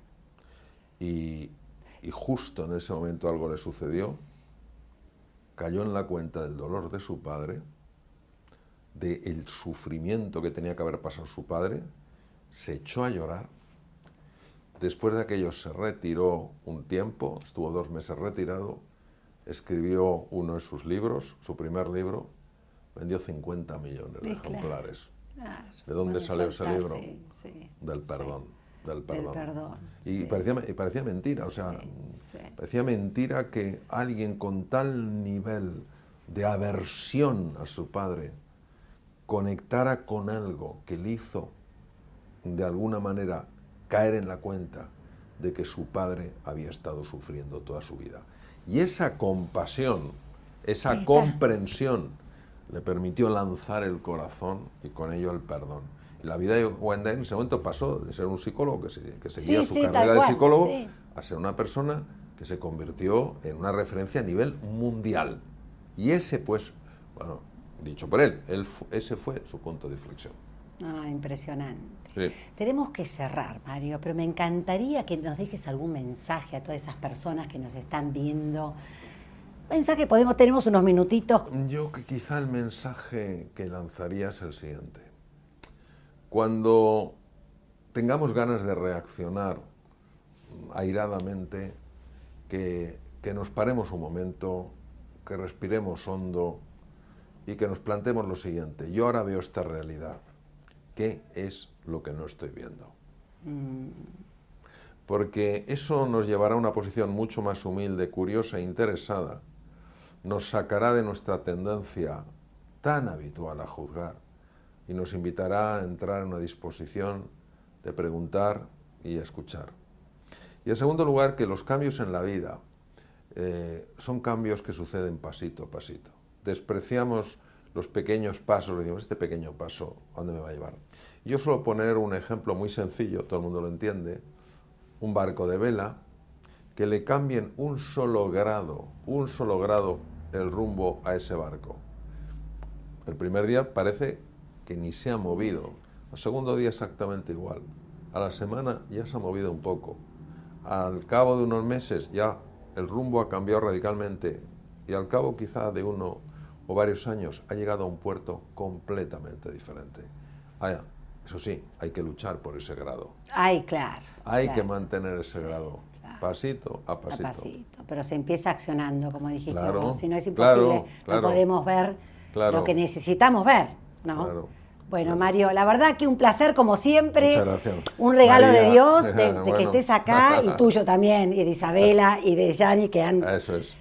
Y justo en ese momento algo le sucedió, cayó en la cuenta del dolor de su padre, del sufrimiento que tenía que haber pasado su padre, se echó a llorar. Después de aquello se retiró un tiempo, estuvo 2 meses retirado, escribió uno de sus libros, su primer libro, vendió 50 millones de ejemplares. Claro. ¿De dónde salió ese libro? Sí, Del perdón. Del perdón. Del perdón. Y Sí. parecía mentira, o sea, Sí. parecía mentira que alguien con tal nivel de aversión a su padre conectara con algo que le hizo de alguna manera caer en la cuenta de que su padre había estado sufriendo toda su vida. Y esa compasión, esa comprensión le permitió lanzar el corazón y con ello el perdón. Y la vida de Wayne Dyer en ese momento pasó de ser un psicólogo que seguía Sí, su sí, carrera tal de cual, psicólogo sí. a ser una persona que se convirtió en una referencia a nivel mundial. Y ese, pues, bueno, dicho por él, ese fue su punto de inflexión. Ah, impresionante. Sí. Tenemos que cerrar, Mario, pero me encantaría que nos dejes algún mensaje a todas esas personas que nos están viendo. Mensaje, tenemos unos minutitos. Yo que quizá el mensaje que lanzaría es el siguiente. Cuando tengamos ganas de reaccionar airadamente, que nos paremos un momento, que respiremos hondo y que nos planteemos lo siguiente. Yo ahora veo esta realidad. ¿Qué es lo que no estoy viendo? Porque eso nos llevará a una posición mucho más humilde, curiosa e interesada. Nos sacará de nuestra tendencia tan habitual a juzgar y nos invitará a entrar en una disposición de preguntar y escuchar. Y en segundo lugar, que los cambios en la vida son cambios que suceden pasito a pasito. Despreciamos los pequeños pasos, decimos, este pequeño paso, ¿a dónde me va a llevar? Yo suelo poner un ejemplo muy sencillo, todo el mundo lo entiende, un barco de vela, que le cambien un solo grado el rumbo a ese barco. El primer día parece que ni se ha movido, al segundo día exactamente igual, a la semana ya se ha movido un poco, al cabo de unos meses ya el rumbo ha cambiado radicalmente y al cabo quizá de uno o varios años ha llegado a un puerto completamente diferente. Eso sí, hay que luchar por ese grado. Ay, claro. Hay claro. que mantener ese grado. Claro. pasito a a pasito. pasito. Pero se empieza accionando, como dijiste Claro, vos. Si no es imposible, claro. no podemos ver Claro. lo que necesitamos ver, ¿no? Claro, Bueno, claro. Mario, la verdad que un placer como siempre. Muchas gracias. Un regalo María, de Dios de bueno. que estés acá y tuyo también, y de Isabela y de Yanni que han Eso es.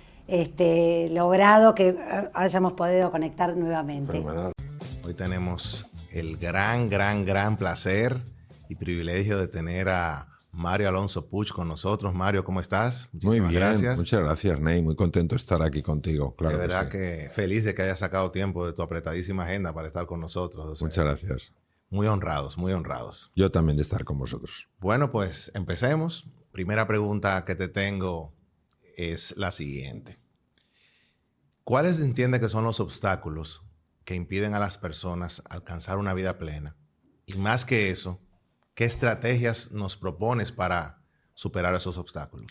logrado que hayamos podido conectar nuevamente. Fenomenal. Hoy tenemos el gran placer y privilegio de tener a Mario Alonso Puig con nosotros. Mario, ¿cómo estás? Muy Muchísimas bien, gracias. muchas gracias, Ney. Muy contento de estar aquí contigo. Claro de verdad sí. que feliz de que hayas sacado tiempo de tu apretadísima agenda para estar con nosotros. O sea, Muchas gracias. muy honrados, muy honrados. Yo también de estar con vosotros. Bueno, pues empecemos. Primera pregunta que te tengo es la siguiente. ¿Cuáles entiendes que son los obstáculos que impiden a las personas alcanzar una vida plena? Y más que eso, ¿qué estrategias nos propones para superar esos obstáculos?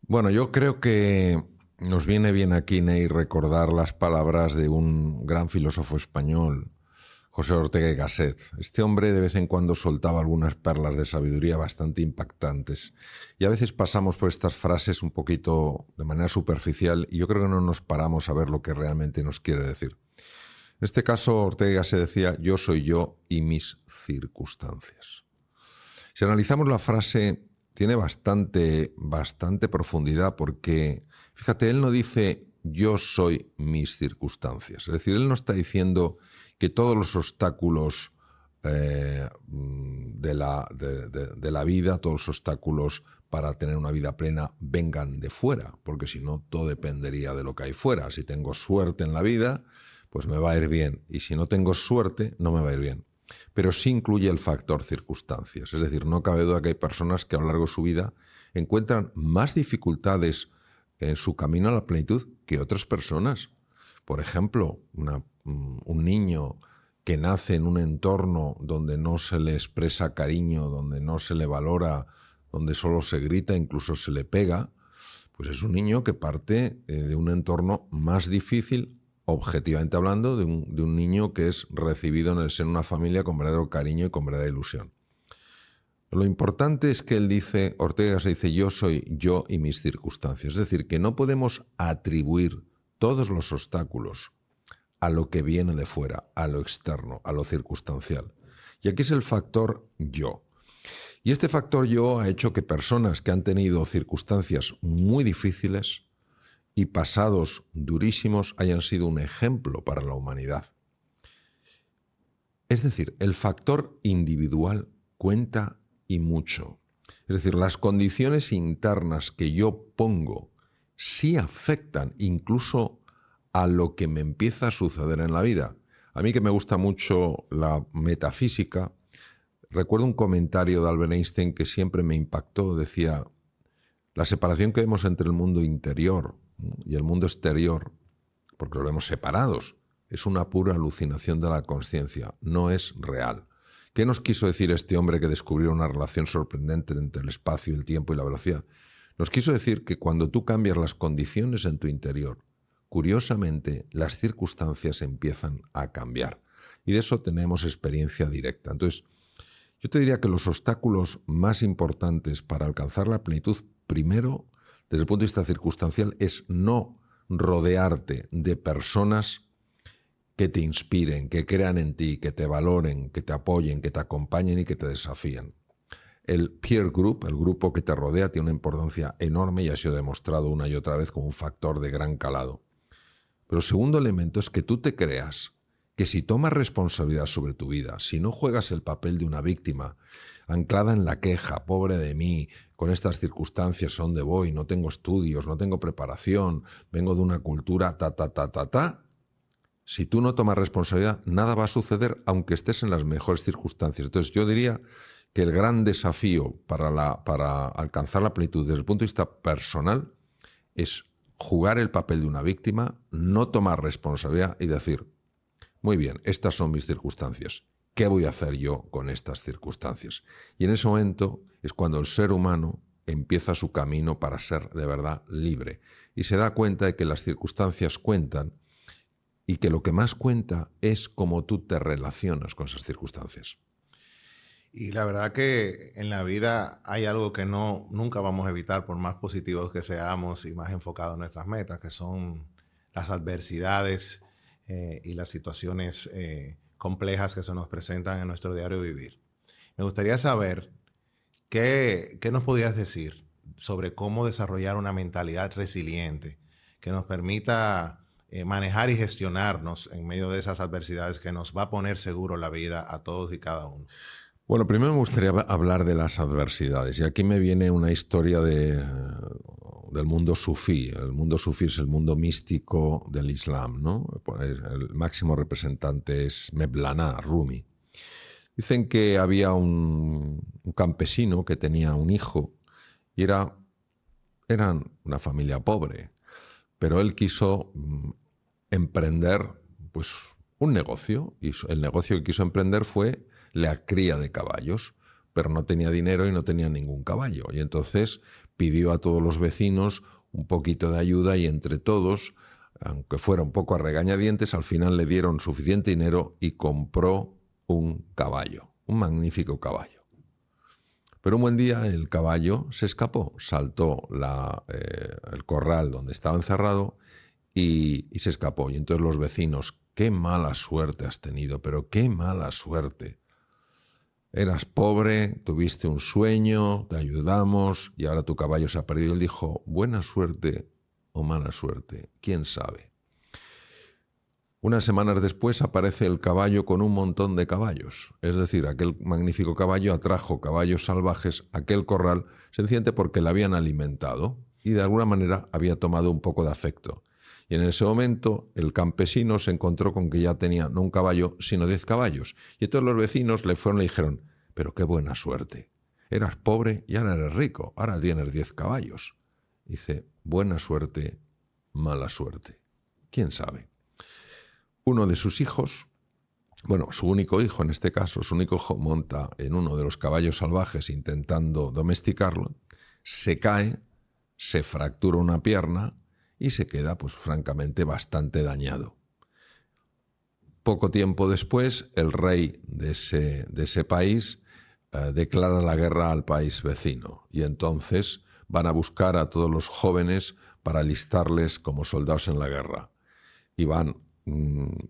Bueno, yo creo que nos viene bien aquí, Ney, recordar las palabras de un gran filósofo español, José Ortega y Gasset. Este hombre de vez en cuando soltaba algunas perlas de sabiduría bastante impactantes. Y a veces pasamos por estas frases un poquito de manera superficial y yo creo que no nos paramos a ver lo que realmente nos quiere decir. En este caso, Ortega se decía, yo soy yo y mis circunstancias. Si analizamos la frase, tiene bastante profundidad porque, fíjate, él no dice yo soy mis circunstancias. Es decir, él no está diciendo que todos los obstáculos de la vida, todos los obstáculos para tener una vida plena vengan de fuera, porque si no, todo dependería de lo que hay fuera. Si tengo suerte en la vida, pues me va a ir bien. Y si no tengo suerte, no me va a ir bien. Pero sí incluye el factor circunstancias. Es decir, no cabe duda que hay personas que a lo largo de su vida encuentran más dificultades en su camino a la plenitud que otras personas. Por ejemplo, un niño que nace en un entorno donde no se le expresa cariño, donde no se le valora, donde solo se grita, incluso se le pega, pues es un niño que parte de un entorno más difícil, objetivamente hablando, de un niño que es recibido en el seno de una familia con verdadero cariño y con verdadera ilusión. Lo importante es que él dice, Ortega se dice, yo soy yo y mis circunstancias. Es decir, que no podemos atribuir todos los obstáculos a lo que viene de fuera, a lo externo, a lo circunstancial. Y aquí es el factor yo. Y este factor yo ha hecho que personas que han tenido circunstancias muy difíciles y pasados durísimos hayan sido un ejemplo para la humanidad. Es decir, el factor individual cuenta y mucho. Es decir, las condiciones internas que yo pongo sí afectan incluso a lo que me empieza a suceder en la vida. A mí que me gusta mucho la metafísica, recuerdo un comentario de Albert Einstein que siempre me impactó. Decía, la separación que vemos entre el mundo interior y el mundo exterior, porque lo vemos separados, es una pura alucinación de la consciencia, no es real. ¿Qué nos quiso decir este hombre que descubrió una relación sorprendente entre el espacio, el tiempo y la velocidad? Nos quiso decir que cuando tú cambias las condiciones en tu interior, curiosamente las circunstancias empiezan a cambiar. Y de eso tenemos experiencia directa. Entonces, yo te diría que los obstáculos más importantes para alcanzar la plenitud, primero, desde el punto de vista circunstancial, es no rodearte de personas que te inspiren, que crean en ti, que te valoren, que te apoyen, que te acompañen y que te desafíen. El peer group, el grupo que te rodea, tiene una importancia enorme y ha sido demostrado una y otra vez como un factor de gran calado. Pero el segundo elemento es que tú te creas que si tomas responsabilidad sobre tu vida, si no juegas el papel de una víctima, anclada en la queja, pobre de mí, con estas circunstancias, ¿dónde voy? No tengo estudios, no tengo preparación, vengo de una cultura si tú no tomas responsabilidad, nada va a suceder aunque estés en las mejores circunstancias. Entonces yo diría que el gran desafío para alcanzar la plenitud desde el punto de vista personal es jugar el papel de una víctima, no tomar responsabilidad y decir, muy bien, estas son mis circunstancias, ¿qué voy a hacer yo con estas circunstancias? Y en ese momento es cuando el ser humano empieza su camino para ser de verdad libre y se da cuenta de que las circunstancias cuentan y que lo que más cuenta es cómo tú te relacionas con esas circunstancias. Y la verdad que en la vida hay algo que nunca vamos a evitar, por más positivos que seamos y más enfocados en nuestras metas, que son las adversidades y las situaciones complejas que se nos presentan en nuestro diario vivir. Me gustaría saber qué nos podías decir sobre cómo desarrollar una mentalidad resiliente que nos permita manejar y gestionarnos en medio de esas adversidades, que nos va a poner seguro la vida a todos y cada uno. Bueno, primero me gustaría hablar de las adversidades. Y aquí me viene una historia del mundo sufí. El mundo sufí es el mundo místico del Islam, ¿no? El máximo representante es Mevlana Rumi. Dicen que había un campesino que tenía un hijo y eran una familia pobre, pero él quiso emprender pues, un negocio, y el negocio que quiso emprender fue la cría de caballos, pero no tenía dinero y no tenía ningún caballo. Y entonces pidió a todos los vecinos un poquito de ayuda y entre todos, aunque fuera un poco a regañadientes, al final le dieron suficiente dinero y compró un caballo, un magnífico caballo. Pero un buen día el caballo se escapó, saltó el corral donde estaba encerrado y se escapó. Y entonces los vecinos, qué mala suerte has tenido, pero qué mala suerte. Eras pobre, tuviste un sueño, te ayudamos y ahora tu caballo se ha perdido. Él dijo, buena suerte o mala suerte, quién sabe. Unas semanas después aparece el caballo con un montón de caballos. Es decir, aquel magnífico caballo atrajo caballos salvajes a aquel corral sencillamente porque le habían alimentado y de alguna manera había tomado un poco de afecto. Y en ese momento el campesino se encontró con que ya tenía no un caballo, sino 10 caballos. Y todos los vecinos le dijeron, pero qué buena suerte. Eras pobre y ahora eres rico, ahora tienes 10 caballos. Dice, buena suerte, mala suerte. ¿Quién sabe? Uno de sus hijos, bueno, su único hijo en este caso, su único hijo monta en uno de los caballos salvajes intentando domesticarlo, se cae, se fractura una pierna y se queda, pues francamente, bastante dañado. Poco tiempo después, el rey de ese país declara la guerra al país vecino y entonces van a buscar a todos los jóvenes para alistarles como soldados en la guerra. Y van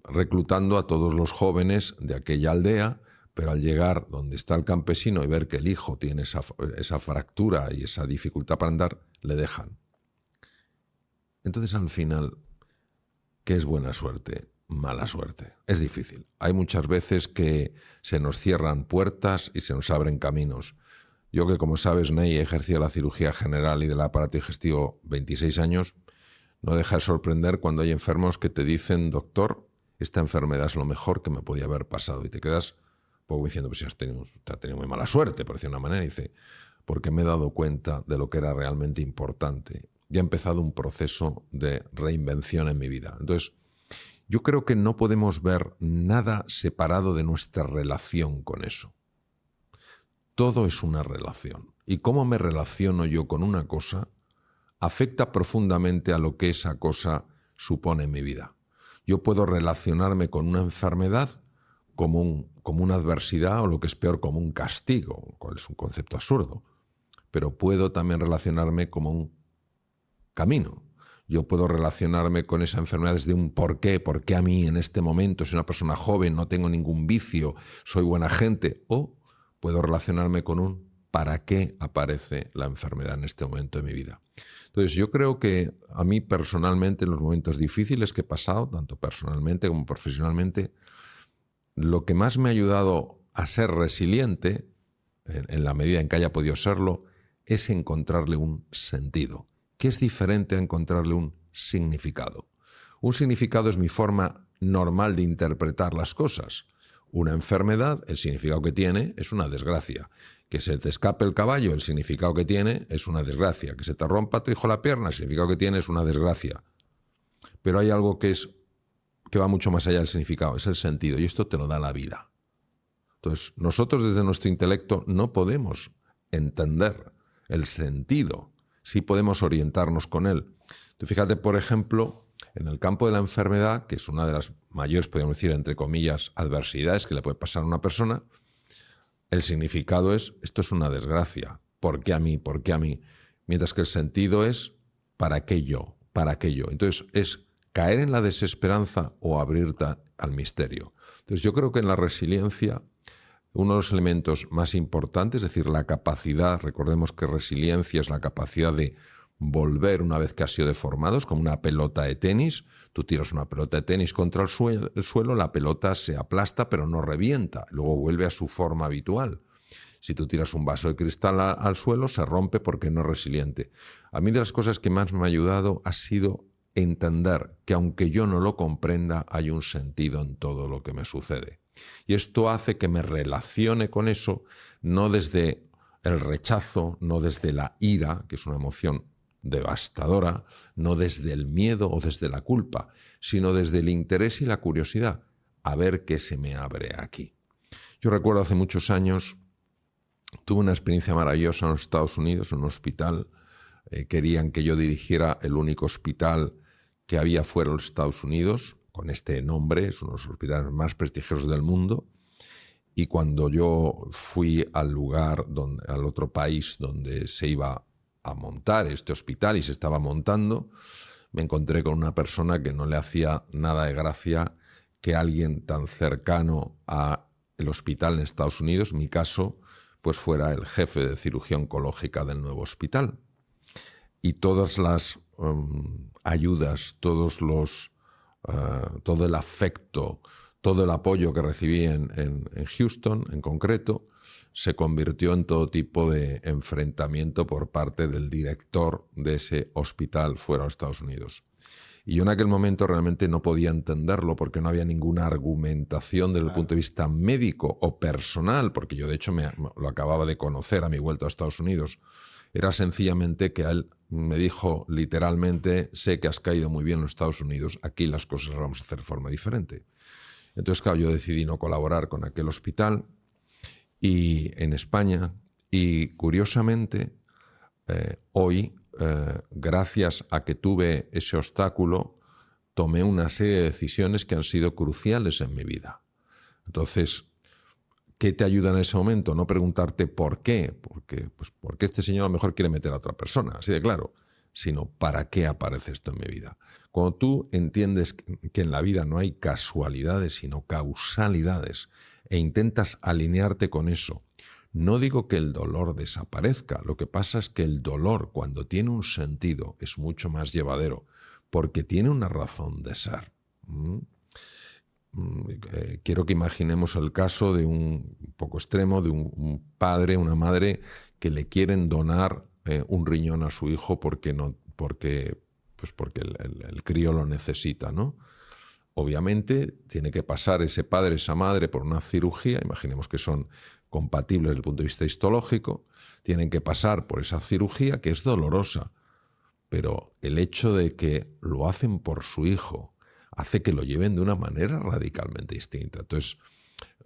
reclutando a todos los jóvenes de aquella aldea, pero al llegar donde está el campesino y ver que el hijo tiene esa fractura y esa dificultad para andar, le dejan. Entonces, al final, ¿qué es buena suerte? Mala suerte. Es difícil. Hay muchas veces que se nos cierran puertas y se nos abren caminos. Yo que, como sabes, Ney, he ejercido la cirugía general y del aparato digestivo 26 años, no deja de sorprender cuando hay enfermos que te dicen, doctor, esta enfermedad es lo mejor que me podía haber pasado. Y te quedas un poco diciendo, pues si has tenido muy mala suerte, por decir una manera. Y dice, porque me he dado cuenta de lo que era realmente importante. Ya ha empezado un proceso de reinvención en mi vida. Entonces, yo creo que no podemos ver nada separado de nuestra relación con eso. Todo es una relación. Y cómo me relaciono yo con una cosa afecta profundamente a lo que esa cosa supone en mi vida. Yo puedo relacionarme con una enfermedad como una adversidad o lo que es peor, como un castigo, cual es un concepto absurdo. Pero puedo también relacionarme como un camino. Yo puedo relacionarme con esa enfermedad desde un por qué a mí en este momento, soy una persona joven, no tengo ningún vicio, soy buena gente, o puedo relacionarme con un para qué aparece la enfermedad en este momento de mi vida. Entonces, yo creo que a mí personalmente, en los momentos difíciles que he pasado, tanto personalmente como profesionalmente, lo que más me ha ayudado a ser resiliente, en la medida en que haya podido serlo, es encontrarle un sentido, que es diferente a encontrarle un significado. Un significado es mi forma normal de interpretar las cosas. Una enfermedad, el significado que tiene es una desgracia. Que se te escape el caballo, el significado que tiene es una desgracia. Que se te rompa tu hijo la pierna, el significado que tiene es una desgracia. Pero hay algo que va mucho más allá del significado, es el sentido, y esto te lo da la vida. Entonces, nosotros desde nuestro intelecto no podemos entender el sentido, sí podemos orientarnos con él. Tú fíjate, por ejemplo, en el campo de la enfermedad, que es una de las mayores, podríamos decir, entre comillas, adversidades que le puede pasar a una persona, El significado es, esto es una desgracia, ¿por qué a mí? ¿Por qué a mí? Mientras que el sentido es, ¿para qué yo? ¿Para qué yo? Entonces, es caer en la desesperanza o abrirte al misterio. Entonces, yo creo que en la resiliencia, uno de los elementos más importantes, es decir, la capacidad, recordemos que resiliencia es la capacidad de volver una vez que has sido deformado, es como una pelota de tenis. Tú tiras una pelota de tenis contra el suelo, la pelota se aplasta pero no revienta, luego vuelve a su forma habitual. Si tú tiras un vaso de cristal al suelo, se rompe porque no es resiliente. A mí de las cosas que más me ha ayudado ha sido entender que aunque yo no lo comprenda, hay un sentido en todo lo que me sucede. Y esto hace que me relacione con eso, no desde el rechazo, no desde la ira, que es una emoción devastadora, no desde el miedo o desde la culpa, sino desde el interés y la curiosidad, a ver qué se me abre aquí. Yo recuerdo hace muchos años, tuve una experiencia maravillosa en los Estados Unidos, en un hospital. Querían que yo dirigiera el único hospital que había fuera de los Estados Unidos, con este nombre, es uno de los hospitales más prestigiosos del mundo. Y cuando yo fui al lugar, al otro país donde se iba a montar este hospital y se estaba montando, me encontré con una persona que no le hacía nada de gracia que alguien tan cercano al hospital en Estados Unidos, en mi caso, pues fuera el jefe de cirugía oncológica del nuevo hospital. Y todas las ayudas, todo el afecto, todo el apoyo que recibí en Houston, en concreto, se convirtió en todo tipo de enfrentamiento por parte del director de ese hospital fuera de Estados Unidos. Y yo en aquel momento realmente no podía entenderlo porque no había ninguna argumentación desde el punto de vista médico o personal, porque yo de hecho lo acababa de conocer a mi vuelta a Estados Unidos. Era sencillamente que él me dijo literalmente, sé que has caído muy bien en los Estados Unidos, aquí las cosas las vamos a hacer de forma diferente. Entonces, claro, yo decidí no colaborar con aquel hospital y en España, y curiosamente, hoy, gracias a que tuve ese obstáculo, tomé una serie de decisiones que han sido cruciales en mi vida. Entonces, ¿qué te ayuda en ese momento? No preguntarte por qué, porque este señor a lo mejor quiere meter a otra persona, así de claro, sino ¿para qué aparece esto en mi vida? Cuando tú entiendes que en la vida no hay casualidades, sino causalidades, e intentas alinearte con eso, no digo que el dolor desaparezca, lo que pasa es que el dolor, cuando tiene un sentido, es mucho más llevadero, porque tiene una razón de ser. Quiero que imaginemos el caso de un poco extremo, de un padre, una madre, que le quieren donar un riñón a su hijo porque el crío lo necesita, ¿no? Obviamente tiene que pasar ese padre, esa madre por una cirugía, imaginemos que son compatibles desde el punto de vista histológico, tienen que pasar por esa cirugía que es dolorosa, pero el hecho de que lo hacen por su hijo hace que lo lleven de una manera radicalmente distinta. Entonces,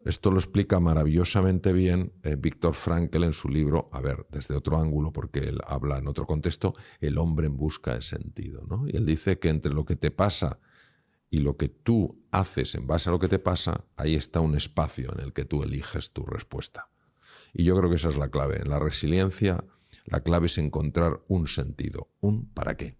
esto lo explica maravillosamente bien Viktor Frankl en su libro, a ver, desde otro ángulo, porque él habla en otro contexto, El hombre en busca de sentido, ¿no? Y él dice que entre lo que te pasa y lo que tú haces en base a lo que te pasa, ahí está un espacio en el que tú eliges tu respuesta. Y yo creo que esa es la clave. En la resiliencia, la clave es encontrar un sentido, un para qué.